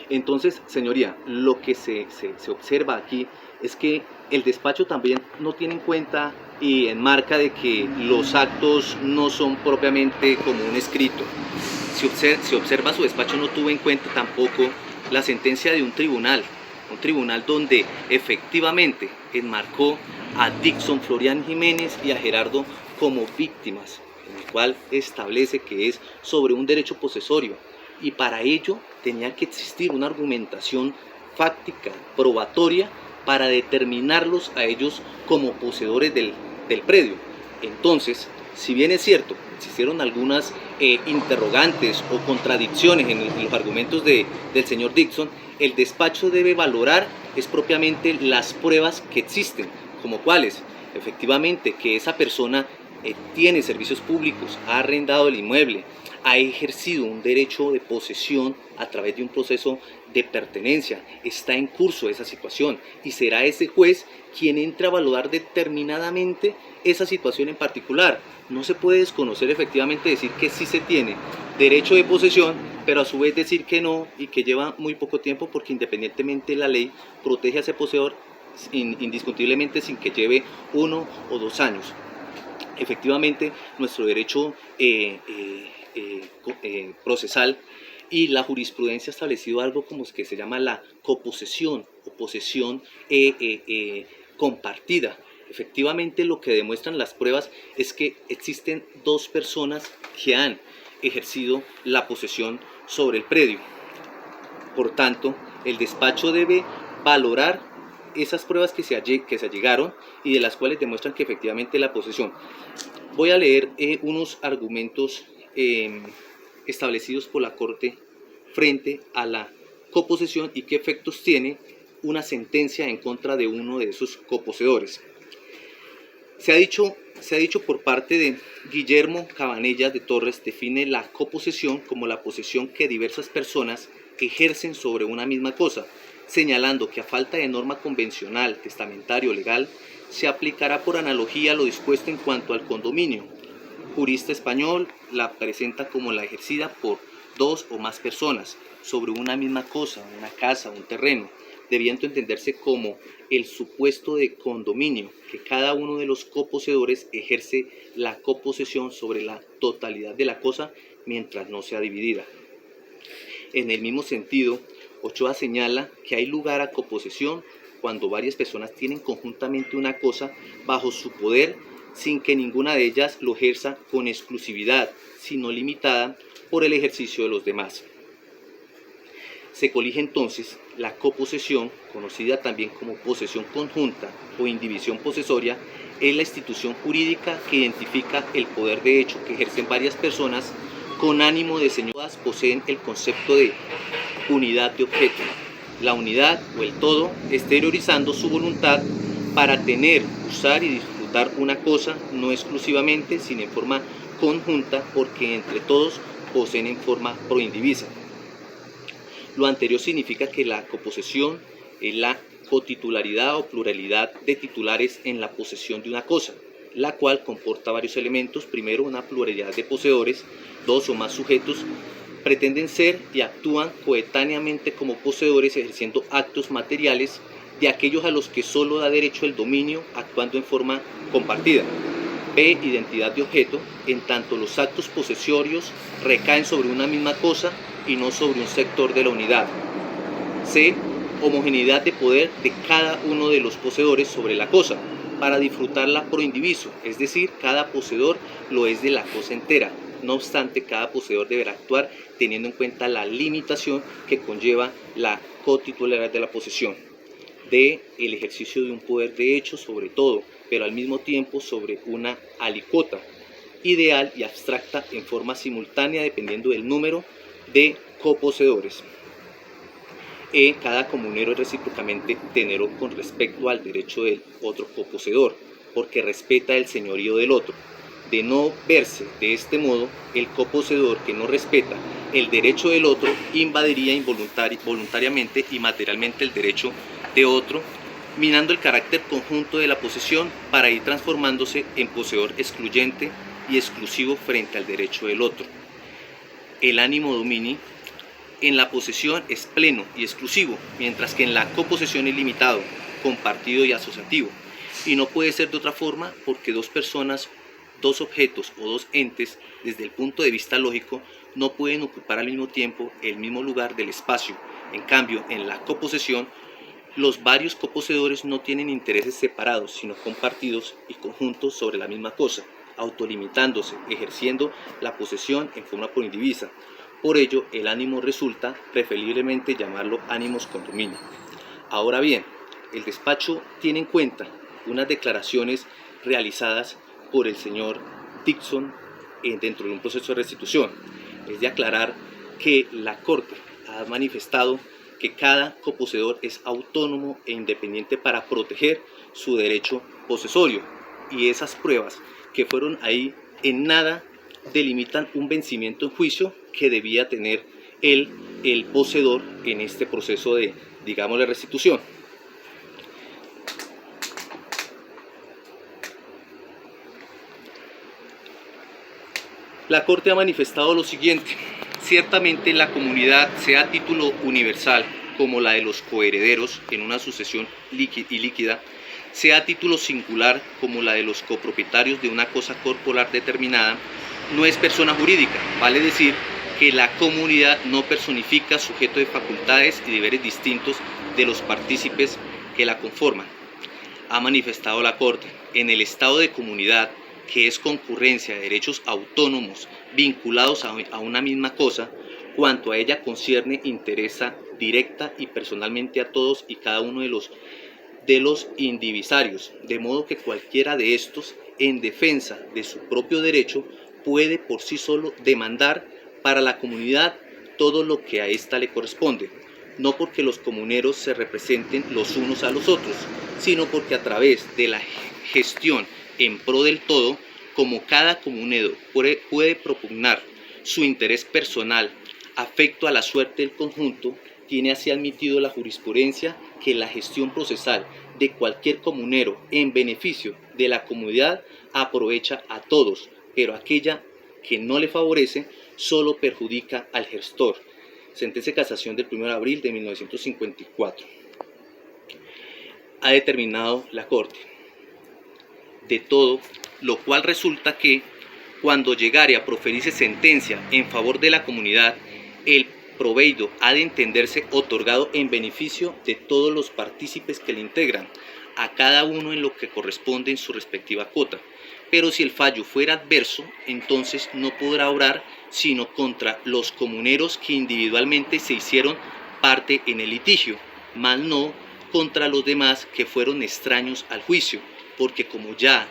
Entonces, señoría, lo que se observa aquí es que el despacho también no tiene en cuenta y enmarca de que los actos no son propiamente como un escrito. Si observa su despacho, no tuvo en cuenta tampoco la sentencia de un tribunal donde efectivamente enmarcó a Dixon Florian Jiménez y a Gerardo como víctimas, en el cual establece que es sobre un derecho posesorio, y para ello tenía que existir una argumentación fáctica, probatoria, para determinarlos a ellos como poseedores del predio. Entonces, si bien es cierto, existieron algunas interrogantes o contradicciones en los argumentos del señor Dixon, el despacho debe valorar es propiamente las pruebas que existen, como cuáles, efectivamente, que esa persona tiene servicios públicos, ha arrendado el inmueble, ha ejercido un derecho de posesión a través de un proceso de pertenencia, está en curso esa situación y será ese juez quien entra a valorar determinadamente esa situación en particular. No se puede desconocer efectivamente decir que sí se tiene derecho de posesión, pero a su vez decir que no y que lleva muy poco tiempo, porque independientemente la ley protege a ese poseedor indiscutiblemente sin que lleve 1 o 2 años. Efectivamente, nuestro derecho procesal y la jurisprudencia ha establecido algo como que se llama la coposesión o posesión compartida. Efectivamente, lo que demuestran las pruebas es que existen 2 personas que han ejercido la posesión sobre el predio. Por tanto, el despacho debe valorar esas pruebas que se allegaron y de las cuales demuestran que efectivamente la posesión. Voy a leer unos argumentos establecidos por la Corte frente a la coposesión y qué efectos tiene una sentencia en contra de uno de esos coposeedores. Se ha dicho por parte de Guillermo Cabanellas de Torres, define la coposesión como la posesión que diversas personas ejercen sobre una misma cosa, señalando que a falta de norma convencional, testamentaria o legal, se aplicará por analogía lo dispuesto en cuanto al condominio. Jurista español la presenta como la ejercida por 2 o más personas sobre una misma cosa, una casa, un terreno, debiendo entenderse como el supuesto de condominio, que cada uno de los coposeedores ejerce la coposesión sobre la totalidad de la cosa mientras no sea dividida. En el mismo sentido, Ochoa señala que hay lugar a coposesión cuando varias personas tienen conjuntamente una cosa bajo su poder sin que ninguna de ellas lo ejerza con exclusividad, sino limitada por el ejercicio de los demás. Se colige entonces la coposesión, conocida también como posesión conjunta o indivisión posesoria, es la institución jurídica que identifica el poder de hecho que ejercen varias personas con ánimo de señorío. Todas poseen el concepto de unidad de objeto, la unidad o el todo, exteriorizando su voluntad para tener, usar y disfrutar una cosa, no exclusivamente, sino en forma conjunta, porque entre todos poseen en forma proindivisa. Lo anterior significa que la coposesión es la cotitularidad o pluralidad de titulares en la posesión de una cosa, la cual comporta varios elementos. Primero, una pluralidad de poseedores, 2 o más sujetos pretenden ser y actúan coetáneamente como poseedores, ejerciendo actos materiales de aquellos a los que solo da derecho el dominio, actuando en forma compartida. B, identidad de objeto, en tanto los actos posesorios recaen sobre una misma cosa y no sobre un sector de la unidad. C, homogeneidad de poder de cada uno de los poseedores sobre la cosa, para disfrutarla pro indiviso, es decir, cada poseedor lo es de la cosa entera. No obstante, cada poseedor deberá actuar teniendo en cuenta la limitación que conlleva la cotitularidad de la posesión, de el ejercicio de un poder de hecho sobre todo, pero al mismo tiempo sobre una alícuota, ideal y abstracta en forma simultánea dependiendo del número de coposeedores. Cada comunero es recíprocamente tenero con respecto al derecho del otro coposeedor, porque respeta el señorío del otro. De no verse de este modo, el coposeedor que no respeta el derecho del otro invadiría voluntariamente y materialmente el derecho de otro, minando el carácter conjunto de la posesión para ir transformándose en poseedor excluyente y exclusivo frente al derecho del otro. El ánimo domini en la posesión es pleno y exclusivo, mientras que en la coposesión es limitado, compartido y asociativo, y no puede ser de otra forma porque dos personas, dos objetos o dos entes, desde el punto de vista lógico, no pueden ocupar al mismo tiempo el mismo lugar del espacio. En cambio, en la coposesión, los varios coposeedores no tienen intereses separados, sino compartidos y conjuntos sobre la misma cosa, autolimitándose, ejerciendo la posesión en forma proindivisa. Por ello, el ánimo resulta preferiblemente llamarlo ánimos con dominio. Ahora bien, el despacho tiene en cuenta unas declaraciones realizadas por el señor Dixon dentro de un proceso de restitución. Es de aclarar que la Corte ha manifestado que cada coposeedor es autónomo e independiente para proteger su derecho posesorio, y esas pruebas que fueron ahí en nada delimitan un vencimiento en juicio que debía tener el poseedor en este proceso de, digámosle, restitución. La Corte ha manifestado lo siguiente: ciertamente la comunidad, sea a título universal como la de los coherederos en una sucesión ilíquida, sea a título singular como la de los copropietarios de una cosa corporal determinada, no es persona jurídica, vale decir que la comunidad no personifica sujeto de facultades y deberes distintos de los partícipes que la conforman. Ha manifestado la Corte, en el estado de comunidad, que es concurrencia de derechos autónomos vinculados a una misma cosa, cuanto a ella concierne interesa directa y personalmente a todos y cada uno de los indivisarios, de modo que cualquiera de estos, en defensa de su propio derecho, puede por sí solo demandar para la comunidad todo lo que a ésta le corresponde, no porque los comuneros se representen los unos a los otros, sino porque a través de la gestión en pro del todo, como cada comunero puede propugnar su interés personal afecto a la suerte del conjunto, tiene así admitido la jurisprudencia que la gestión procesal de cualquier comunero en beneficio de la comunidad aprovecha a todos, pero aquella que no le favorece solo perjudica al gestor. Sentencia de casación del 1 de abril de 1954. Ha determinado la Corte. De todo, lo cual resulta que, cuando llegare a proferirse sentencia en favor de la comunidad, el proveído ha de entenderse otorgado en beneficio de todos los partícipes que le integran, a cada uno en lo que corresponde en su respectiva cuota. Pero si el fallo fuera adverso, entonces no podrá obrar sino contra los comuneros que individualmente se hicieron parte en el litigio, mas no contra los demás que fueron extraños al juicio, porque como ya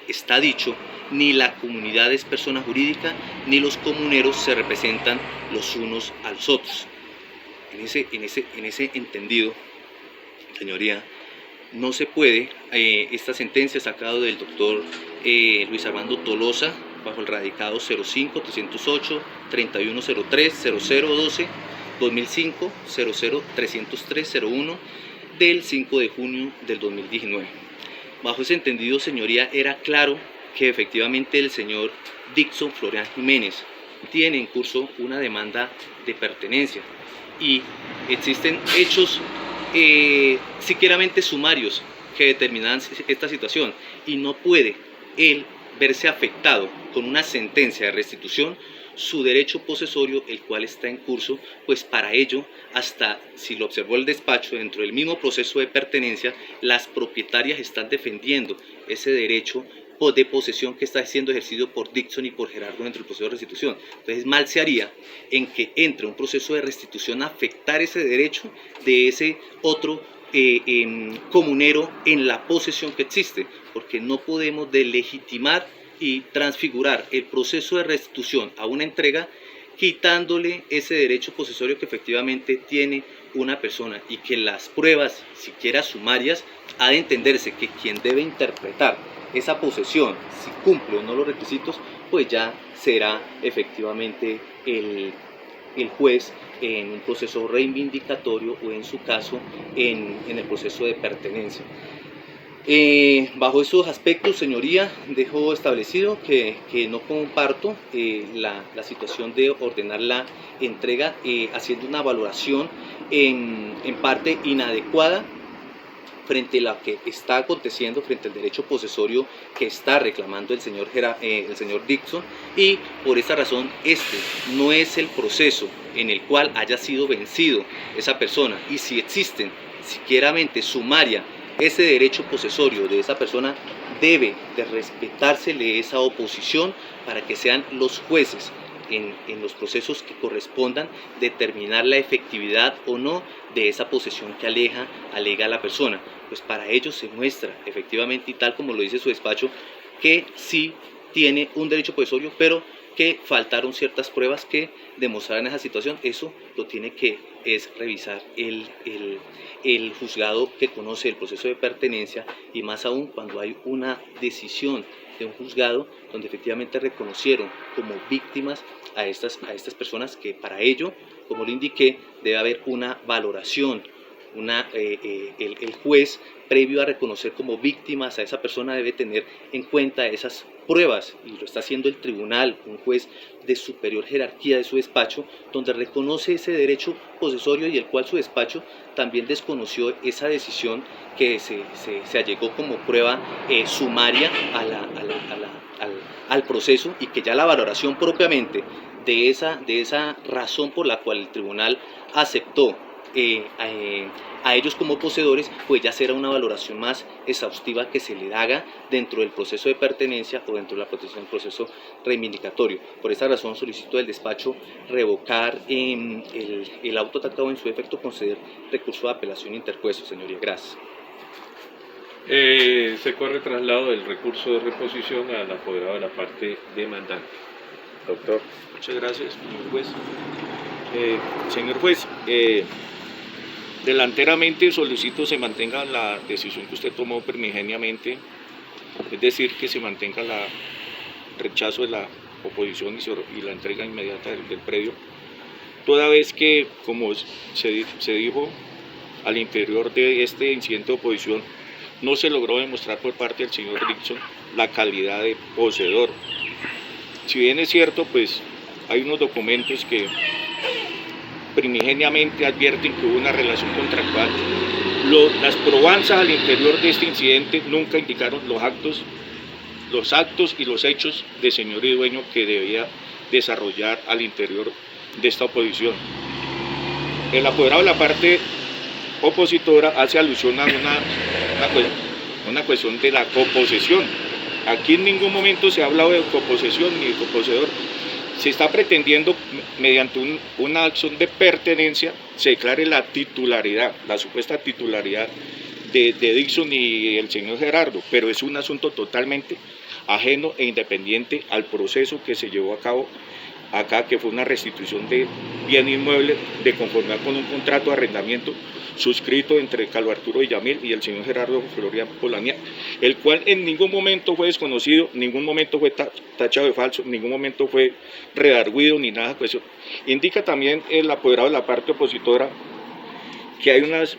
está dicho, ni la comunidad es persona jurídica, ni los comuneros se representan los unos a los otros. En ese entendido, señoría, no se puede, esta sentencia sacada del doctor Luis Armando Tolosa, bajo el radicado 05 308 3103 0012 2005 00 303 01 del 5 de junio del 2019. Bajo ese entendido, señoría, era claro que efectivamente el señor Dixon Florian Jiménez tiene en curso una demanda de pertenencia y existen hechos siquieramente sumarios que determinan esta situación, y no puede él verse afectado con una sentencia de restitución su derecho posesorio, el cual está en curso. Pues para ello, hasta si lo observó el despacho, dentro del mismo proceso de pertenencia, las propietarias están defendiendo ese derecho de posesión que está siendo ejercido por Dixon y por Gerardo dentro del proceso de restitución. Entonces mal se haría en que entre un proceso de restitución a afectar ese derecho de ese otro comunero en la posesión que existe, porque no podemos delegitimar y transfigurar el proceso de restitución a una entrega quitándole ese derecho posesorio que efectivamente tiene una persona, y que las pruebas, siquiera sumarias, ha de entenderse que quien debe interpretar esa posesión, si cumple o no los requisitos, pues ya será efectivamente el juez en un proceso reivindicatorio o en su caso en el proceso de pertenencia. Bajo esos aspectos, señoría, dejo establecido que no comparto la situación de ordenar la entrega haciendo una valoración en parte inadecuada frente a lo que está aconteciendo, frente al derecho posesorio que está reclamando el señor Dixon, y por esta razón este no es el proceso en el cual haya sido vencido esa persona, y si existen siquieramente sumaria ese derecho posesorio de esa persona, debe de respetársele esa oposición para que sean los jueces en los procesos que correspondan determinar la efectividad o no de esa posesión que alega la persona. Pues para ello se muestra efectivamente, y tal como lo dice su despacho, que sí tiene un derecho posesorio, pero que faltaron ciertas pruebas que demostraran esa situación. Eso lo tiene que revisar el juzgado que conoce el proceso de pertenencia, y más aún cuando hay una decisión de un juzgado donde efectivamente reconocieron como víctimas a estas personas, que para ello, como lo indiqué, debe haber una valoración. El juez, previo a reconocer como víctimas a esa persona, debe tener en cuenta esas pruebas, y lo está haciendo el tribunal, un juez de superior jerarquía de su despacho, donde reconoce ese derecho posesorio, y el cual su despacho también desconoció esa decisión que se allegó como prueba sumaria al proceso, y que ya la valoración propiamente de esa razón por la cual el tribunal aceptó a ellos como poseedores, pues ya será una valoración más exhaustiva que se le haga dentro del proceso de pertenencia o dentro de la protección del proceso reivindicatorio. Por esta razón solicito del despacho revocar el auto tratado, en su efecto conceder recurso de apelación interpuesto, señoría. Gracias. Se corre traslado del recurso de reposición al apoderado de la parte demandante. Doctor. Muchas gracias, señor juez. Señor juez, delanteramente solicito se mantenga la decisión que usted tomó primigeniamente, es decir, que se mantenga el rechazo de la oposición y la entrega inmediata del predio, toda vez que, como se dijo al interior de este incidente de oposición, no se logró demostrar por parte del señor Dixon la calidad de poseedor. Si bien es cierto, pues hay unos documentos que primigeniamente advierten que hubo una relación contractual, las probanzas al interior de este incidente nunca indicaron los actos y los hechos de señor y dueño que debía desarrollar al interior de esta oposición. El apoderado de la parte opositora hace alusión a una cuestión de la coposesión. Aquí en ningún momento se ha hablado de coposesión ni de coposeedor. Se está pretendiendo, mediante una acción de pertenencia, se declare la titularidad, la supuesta titularidad de Dixon y el señor Gerardo, pero es un asunto totalmente ajeno e independiente al proceso que se llevó a cabo acá, que fue una restitución de bien inmueble de conformidad con un contrato de arrendamiento suscrito entre Carlos Arturo Villamil y el señor Gerardo Florian Polanía, el cual en ningún momento fue desconocido, en ningún momento fue tachado de falso, en ningún momento fue redarguido ni nada. Pues indica también el apoderado de la parte opositora que hay unas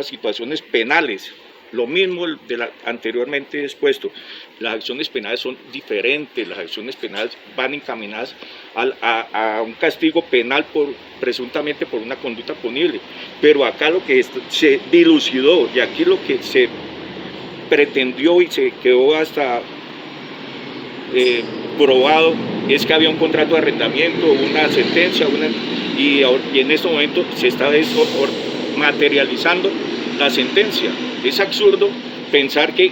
situaciones penales, lo mismo de anteriormente expuesto. Las acciones penales son diferentes, las acciones penales van encaminadas a un castigo penal presuntamente por una conducta punible, pero acá lo que se dilucidó, y aquí lo que se pretendió y se quedó hasta probado es que había un contrato de arrendamiento, una sentencia, y en este momento se está materializando la sentencia. Es absurdo pensar que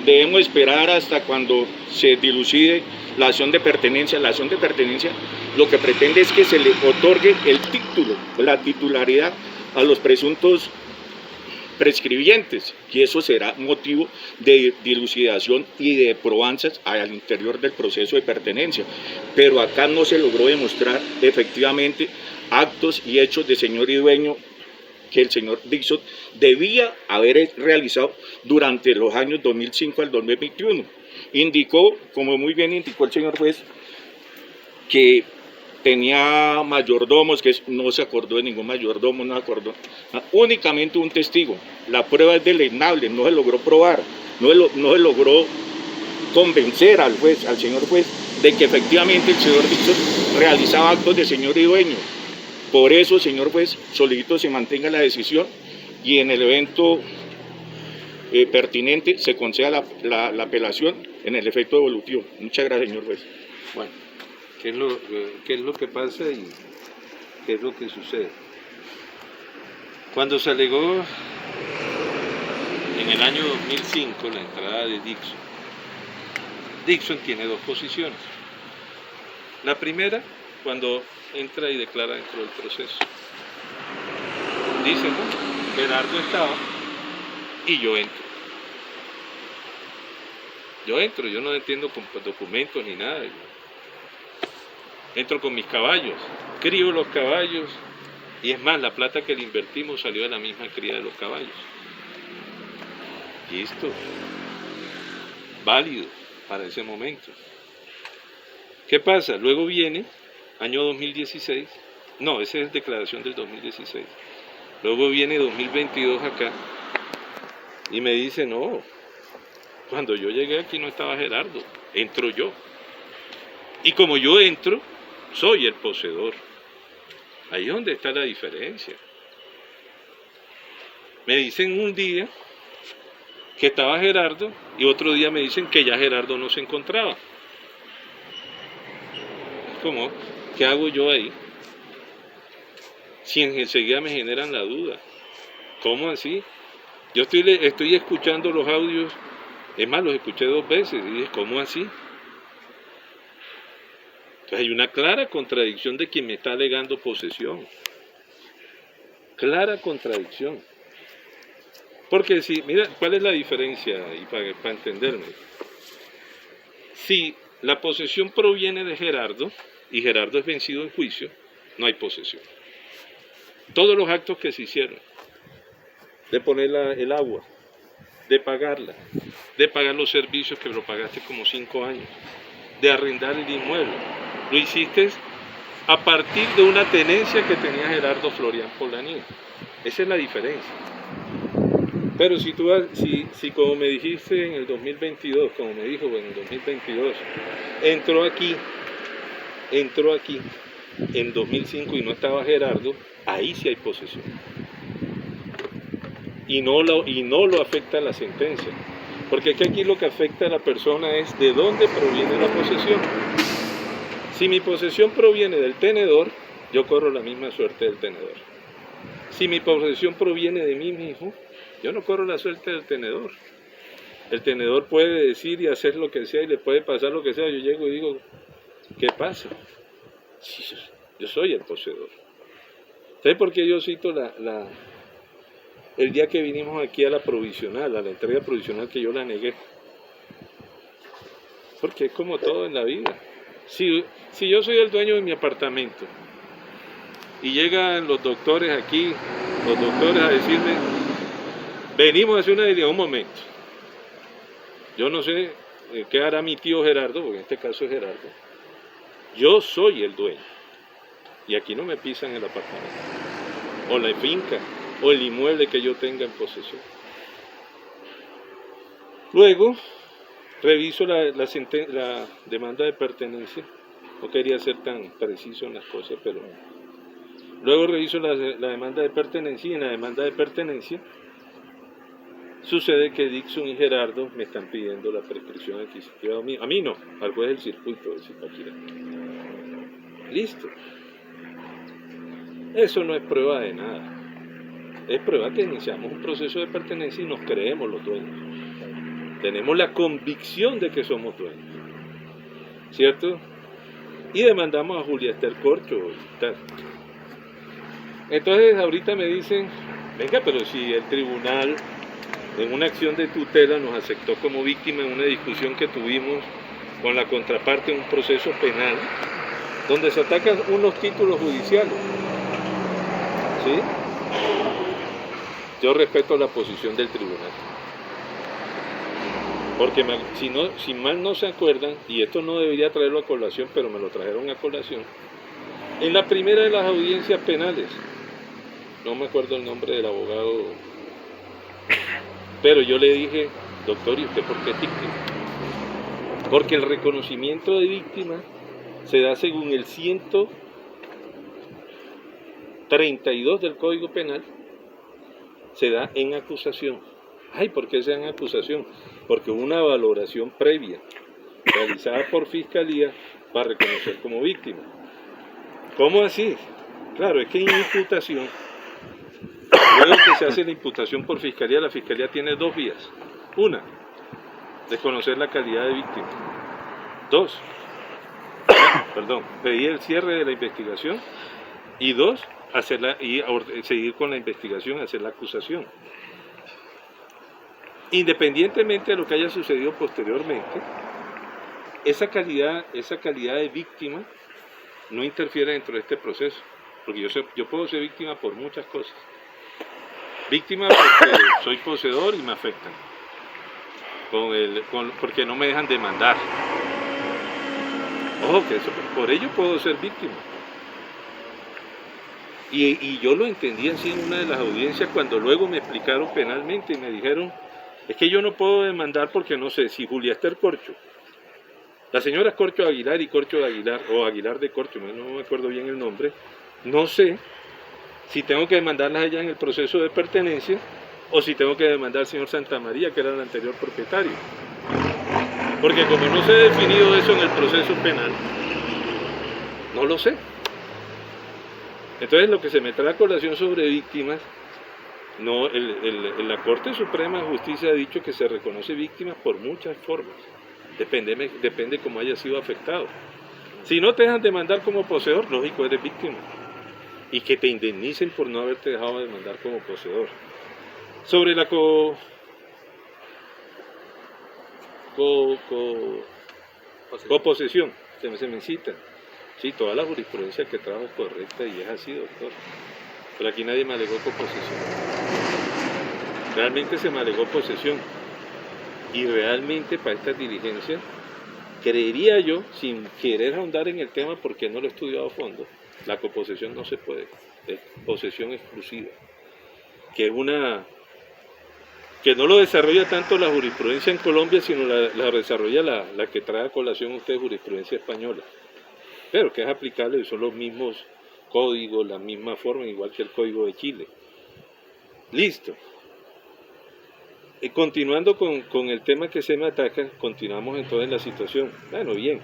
debemos esperar hasta cuando se dilucide la acción de pertenencia. La acción de pertenencia lo que pretende es que se le otorgue el título, la titularidad a los presuntos prescribientes, y eso será motivo de dilucidación y de probanzas al interior del proceso de pertenencia. Pero acá no se logró demostrar efectivamente actos y hechos de señor y dueño que el señor Dixon debía haber realizado durante los años 2005 al 2021. Indicó, como muy bien indicó el señor juez, que tenía mayordomos, que no se acordó de ningún mayordomo, no se acordó, únicamente un testigo. La prueba es deleznable, no se logró probar, no se logró convencer al juez, al señor juez, de que efectivamente el señor Dixon realizaba actos de señor y dueño. Por eso, señor juez, solicito se mantenga la decisión y en el evento pertinente se conceda la apelación en el efecto devolutivo. Muchas gracias, señor juez. Bueno, ¿qué es lo que pasa y qué es lo que sucede? Cuando se alegó en el año 2005 la entrada de Dixon tiene dos posiciones. La primera, cuando entra y declara dentro del proceso. Dice, no, Gerardo estaba y yo entro. Yo no entiendo con documentos ni nada. Entro con mis caballos, crío los caballos y es más, la plata que le invertimos salió de la misma cría de los caballos. Listo. Válido para ese momento. ¿Qué pasa? Luego viene año 2016, no, esa es declaración del 2016. Luego viene 2022 acá y me dice, no, cuando yo llegué aquí no estaba Gerardo, entro yo. Y como yo entro, soy el poseedor. Ahí es donde está la diferencia. Me dicen un día que estaba Gerardo y otro día me dicen que ya Gerardo no se encontraba. ¿Cómo? ¿Qué hago yo ahí? Si enseguida me generan la duda. ¿Cómo así? Yo estoy escuchando los audios, es más, los escuché 2 veces y dije, ¿cómo así? Entonces hay una clara contradicción de quien me está alegando posesión. Clara contradicción. Porque si, mira, ¿cuál es la diferencia? Y para entenderme. Si la posesión proviene de Gerardo, y Gerardo es vencido en juicio, no hay posesión. Todos los actos que se hicieron, de poner el agua, de pagarla, de pagar los servicios que lo pagaste como 5 años, de arrendar el inmueble, lo hiciste a partir de una tenencia que tenía Gerardo Florián Polanyi. Esa es la diferencia. Pero si como me dijiste en el 2022, como me dijo en el 2022, entró aquí en 2005 y no estaba Gerardo, ahí sí hay posesión. Y no lo afecta la sentencia. Porque es que aquí lo que afecta a la persona es de dónde proviene la posesión. Si mi posesión proviene del tenedor, yo corro la misma suerte del tenedor. Si mi posesión proviene de mí mismo, yo no corro la suerte del tenedor. El tenedor puede decir y hacer lo que sea y le puede pasar lo que sea. Yo llego y digo, ¿qué pasa? Yo soy el poseedor. ¿Sabes por qué yo cito el día que vinimos aquí a la provisional, a la entrega provisional, que yo la negué? Porque es como todo en la vida. Si yo soy el dueño de mi apartamento y llegan los doctores aquí, a decirme, venimos a hacer una diligencia, un momento. Yo no sé qué hará mi tío Gerardo, porque en este caso es Gerardo. Yo soy el dueño. Y aquí no me pisan el apartamento, o la finca, o el inmueble que yo tenga en posesión. Luego, reviso la demanda de pertenencia. No quería ser tan preciso en las cosas, pero... Luego reviso la demanda de pertenencia, y en la demanda de pertenencia Sucede que Dixon y Gerardo me están pidiendo la prescripción adquisitiva a mí no, al juez del circuito de Zipaquirá. Listo. Eso no es prueba de nada. Es prueba que iniciamos un proceso de pertenencia y nos creemos los dueños. Tenemos la convicción de que somos dueños. ¿Cierto? Y demandamos a Julia Esther Corcho y tal. Entonces ahorita me dicen, venga, pero si el tribunal en una acción de tutela nos aceptó como víctima en una discusión que tuvimos con la contraparte en un proceso penal, donde se atacan unos títulos judiciales. ¿Sí? Yo respeto la posición del tribunal. Porque si mal no se acuerdan, y esto no debería traerlo a colación, pero me lo trajeron a colación, en la primera de las audiencias penales, no me acuerdo el nombre del abogado, pero yo le dije, doctor, ¿y usted por qué es víctima? Porque el reconocimiento de víctima se da según el 132 del Código Penal, se da en acusación. Ay, ¿por qué se da en acusación? Porque hubo una valoración previa realizada por Fiscalía para reconocer como víctima. ¿Cómo así? Claro, es que en imputación, luego que se hace la imputación por Fiscalía, la Fiscalía tiene dos vías. Una, desconocer la calidad de víctima. Dos, pedir el cierre de la investigación. Y dos, seguir con la investigación, hacer la acusación. Independientemente de lo que haya sucedido posteriormente, esa calidad de víctima no interfiere dentro de este proceso, porque yo puedo ser víctima por muchas cosas. Víctima porque soy poseedor y me afectan, porque no me dejan demandar. Ojo, que por ello puedo ser víctima. Y yo lo entendí así en una de las audiencias cuando luego me explicaron penalmente y me dijeron, es que yo no puedo demandar porque no sé si Julia Esther Corcho, la señora Corcho Aguilar y Corcho de Aguilar, o Aguilar de Corcho, no me acuerdo bien el nombre, no sé si tengo que demandarlas a ella en el proceso de pertenencia o si tengo que demandar al señor Santamaría, que era el anterior propietario. Porque como no se ha definido eso en el proceso penal, no lo sé. Entonces lo que se me trae a colación sobre víctimas, no, la Corte Suprema de Justicia ha dicho que se reconoce víctima por muchas formas, depende cómo haya sido afectado. Si no te dejan demandar como poseedor, lógico, eres víctima, y que te indemnicen por no haberte dejado demandar como poseedor. Sobre la coposesión, se me cita. Sí, toda la jurisprudencia que trabajo es correcta y es así, doctor. Pero aquí nadie me alegó coposesión. Realmente se me alegó posesión. Y realmente para estas diligencias, creería yo, sin querer ahondar en el tema porque no lo he estudiado a fondo, la coposesión no se puede. Es posesión exclusiva. Que no lo desarrolla tanto la jurisprudencia en Colombia, sino la desarrolla la que trae a colación usted, jurisprudencia española. Pero que es aplicable, son los mismos códigos, la misma forma, igual que el Código de Chile. Listo. Continuando con el tema que se me ataca, continuamos entonces en la situación. Bueno, bien.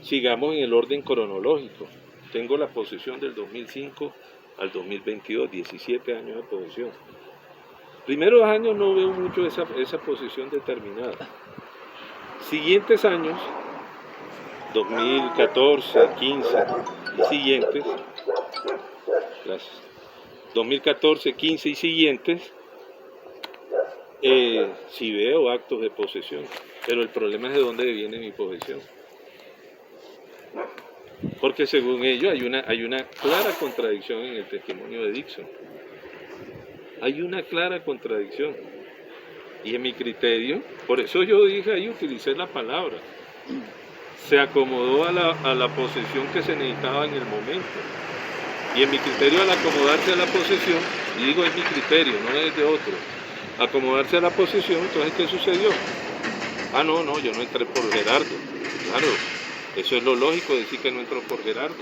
Sigamos en el orden cronológico. Tengo la posesión del 2005 al 2022, 17 años de posesión. Primeros años no veo mucho esa posesión determinada. Siguientes años, 2014, 15 y siguientes, gracias, 2014, 15 y siguientes, sí veo actos de posesión, pero el problema es de dónde viene mi posesión. Porque según ellos hay una clara contradicción en el testimonio de Dixon. Hay una clara contradicción. Y en mi criterio, por eso yo dije ahí, utilicé la palabra, se acomodó a la posesión que se necesitaba en el momento. Y en mi criterio, al acomodarse a la posesión, y digo es mi criterio, no es de otro, acomodarse a la posesión, entonces ¿qué sucedió? Ah, no, yo no entré por Gerardo. Claro, eso es lo lógico, decir que no entró por Gerardo.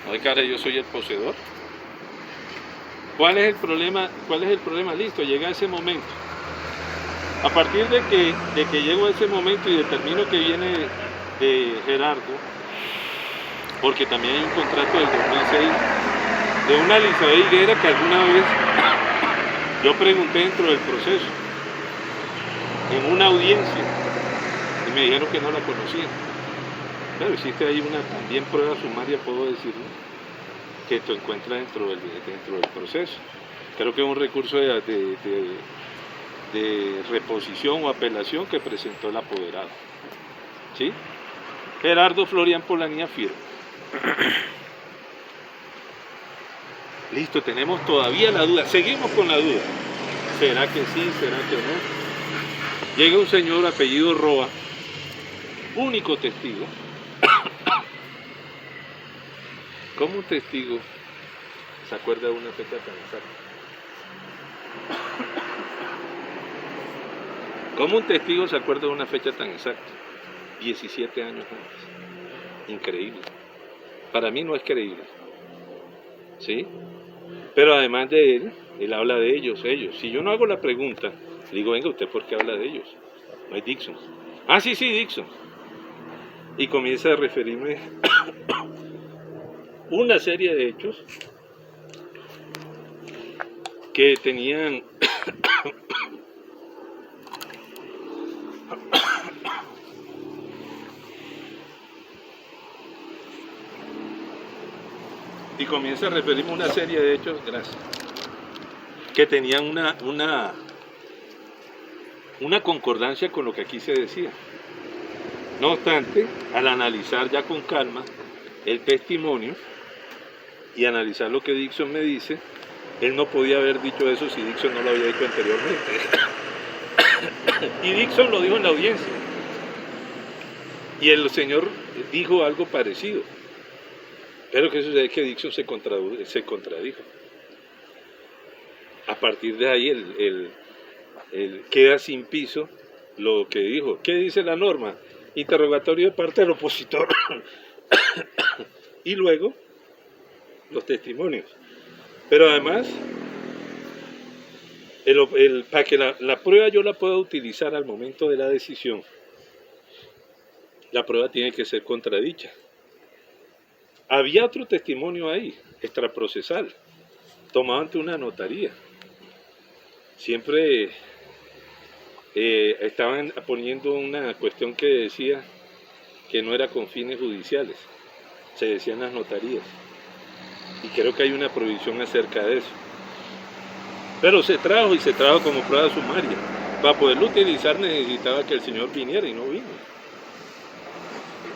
No, cara, yo soy el poseedor. ¿Cuál es el problema? Listo, llega ese momento. A partir de que llego a ese momento y determino que viene de Gerardo, porque también hay un contrato del 2006 de una Elizabeth Higuera que alguna vez yo pregunté dentro del proceso, en una audiencia, y me dijeron que no la conocían. Claro, existe ahí una también prueba sumaria, puedo decirlo, que tú encuentras dentro del proceso. Creo que es un recurso de reposición o apelación que presentó el apoderado. ¿Sí? Gerardo Florian Polanía firma. Listo, tenemos todavía la duda, seguimos con la duda. ¿Será que sí? ¿Será que no? Llega un señor apellido Roa, único testigo. ¿Cómo un testigo se acuerda de una fecha tan exacta? ¿Cómo un testigo se acuerda de una fecha tan exacta? 17 años antes. Increíble. Para mí no es creíble. ¿Sí? Pero además de él habla de ellos. Si yo no hago la pregunta, le digo, venga, ¿usted por qué habla de ellos? No hay Dixon. Ah, sí, Dixon. Y comienza a referirme una serie de hechos que tenían que tenían una concordancia con lo que aquí se decía. No obstante, al analizar ya con calma el testimonio y analizar lo que Dixon me dice, él no podía haber dicho eso si Dixon no lo había dicho anteriormente. Y Dixon lo dijo en la audiencia. Y el señor dijo algo parecido. Pero que sucede que Dixon se contradijo. A partir de ahí él queda sin piso lo que dijo. ¿Qué dice la norma? Interrogatorio de parte del opositor. Y luego los testimonios. Pero además, para que la prueba yo la pueda utilizar al momento de la decisión, la prueba tiene que ser contradicha. Había otro testimonio ahí, extraprocesal, tomado ante una notaría. Siempre estaban poniendo una cuestión que decía que no era con fines judiciales, se decían las notarías. Y creo que hay una prohibición acerca de eso. Pero se trajo como prueba sumaria. Para poderlo utilizar necesitaba que el señor viniera y no vino.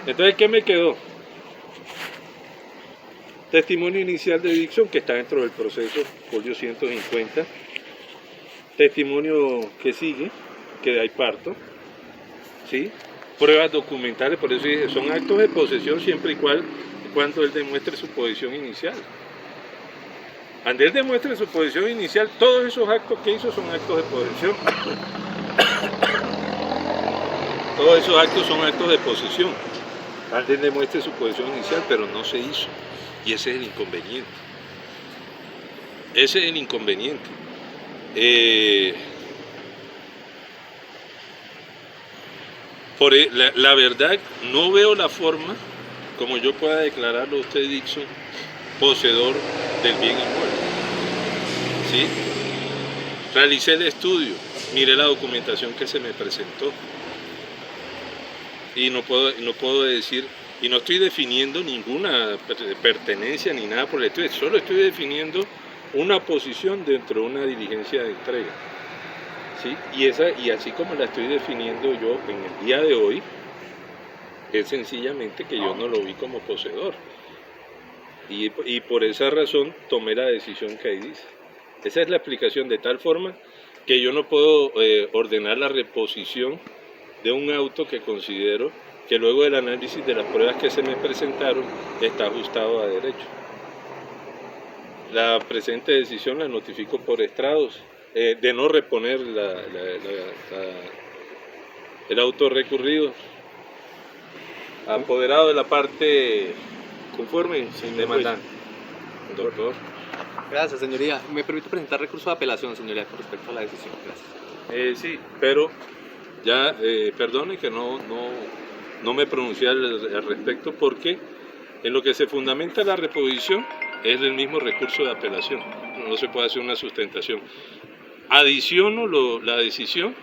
Entonces, ¿qué me quedó? Testimonio inicial de Dixon, que está dentro del proceso, folio 150. Testimonio que sigue, que de ahí parto. ¿Sí? Pruebas documentales, por eso dije, son actos de posesión siempre y cuando él demuestre su posición inicial. Cuando él demuestre su posición inicial, todos esos actos que hizo son actos de posesión. Todos esos actos son actos de posesión. Cuando él demuestre su posición inicial, pero no se hizo. Y ese es el inconveniente. Ese es el inconveniente. La verdad, no veo la forma como yo pueda declararlo a usted, Dixon, poseedor del bien inmueble. ¿Sí? Realicé el estudio, miré la documentación que se me presentó. Y no puedo decir, y no estoy definiendo ninguna pertenencia ni nada por el estilo, solo estoy definiendo una posición dentro de una diligencia de entrega. ¿Sí? Y así como la estoy definiendo yo en el día de hoy, es sencillamente que yo no lo vi como poseedor. Y por esa razón tomé la decisión que ahí dice. Esa es la explicación, de tal forma que yo no puedo ordenar la reposición de un auto que considero que luego del análisis de las pruebas que se me presentaron está ajustado a derecho. La presente decisión la notifico por estrados de no reponer el auto recurrido. Apoderado de la parte conforme, sin demandante. Doctor. Gracias, señoría. ¿Me permite presentar recurso de apelación, señoría, con respecto a la decisión? Gracias. Sí, pero ya, perdone que no me pronuncié al respecto, porque en lo que se fundamenta la reposición es el mismo recurso de apelación, no se puede hacer una sustentación. Adiciono la decisión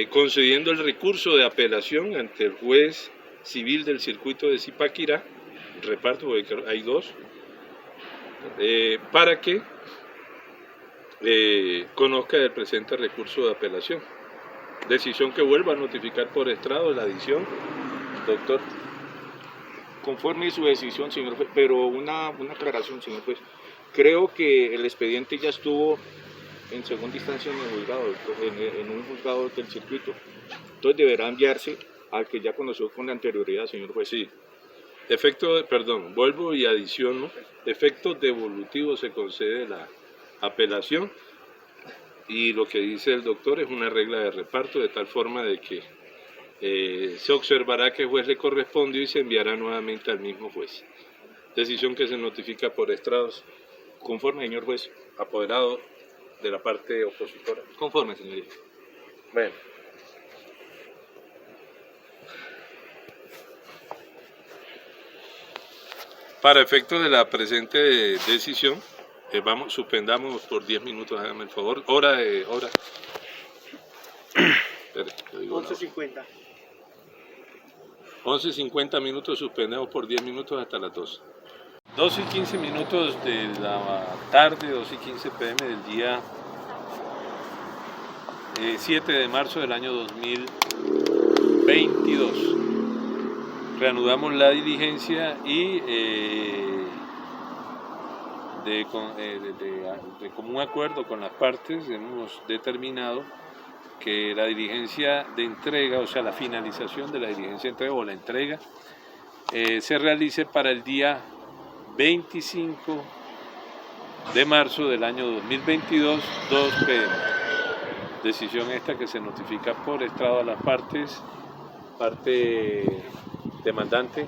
concediendo el recurso de apelación ante el juez civil del circuito de Zipaquirá, reparto porque hay dos, para que conozca el presente recurso de apelación. Decisión que vuelva a notificar por estrado la adición, doctor. Conforme su decisión, señor juez, pero una aclaración, señor juez. Creo que el expediente ya estuvo en segunda instancia en el juzgado, en un juzgado del circuito. Entonces deberá enviarse al que ya conoció con anterioridad, señor juez. Sí. Vuelvo y adiciono, efectos devolutivos se concede la apelación, y lo que dice el doctor es una regla de reparto, de tal forma de que se observará que el juez le correspondió y se enviará nuevamente al mismo juez. Decisión que se notifica por estrados. Conforme, señor juez. Apoderado de la parte opositora. Conforme, señoría. Bueno. Para efecto de la presente decisión, suspendamos por 10 minutos, hágame el favor. Hora. Espere, le digo 11:50. 11:50 minutos, suspendemos por 10 minutos hasta las 12. 2:15 minutos de la tarde, 2:15 p.m. del día 7 de marzo del año 2022. Reanudamos la diligencia y de común acuerdo con las partes hemos determinado que la diligencia de entrega, o sea, la finalización de la diligencia de entrega o la entrega, se realice para el día 25 de marzo del año 2022, 2 p.m. Decisión esta que se notifica por estrado a las partes, parte demandante.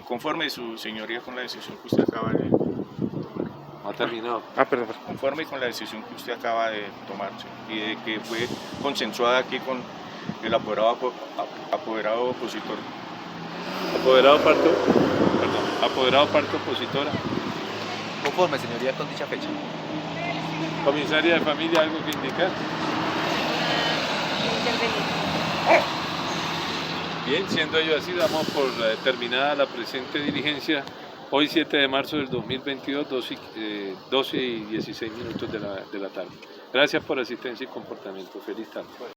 Conforme su señoría con la decisión que usted acaba de tomar. Ha terminado. Perdón. Conforme con la decisión que usted acaba de tomar, sí, y de que fue consensuada aquí con el apoderado opositor. Apoderado parte opositora. Conforme, señoría, con dicha fecha. Comisaria de familia, ¿algo que indicar? Bien, siendo ello así, damos por terminada la presente diligencia, hoy 7 de marzo del 2022, 12:16 minutos de la tarde. Gracias por asistencia y comportamiento. Feliz tarde.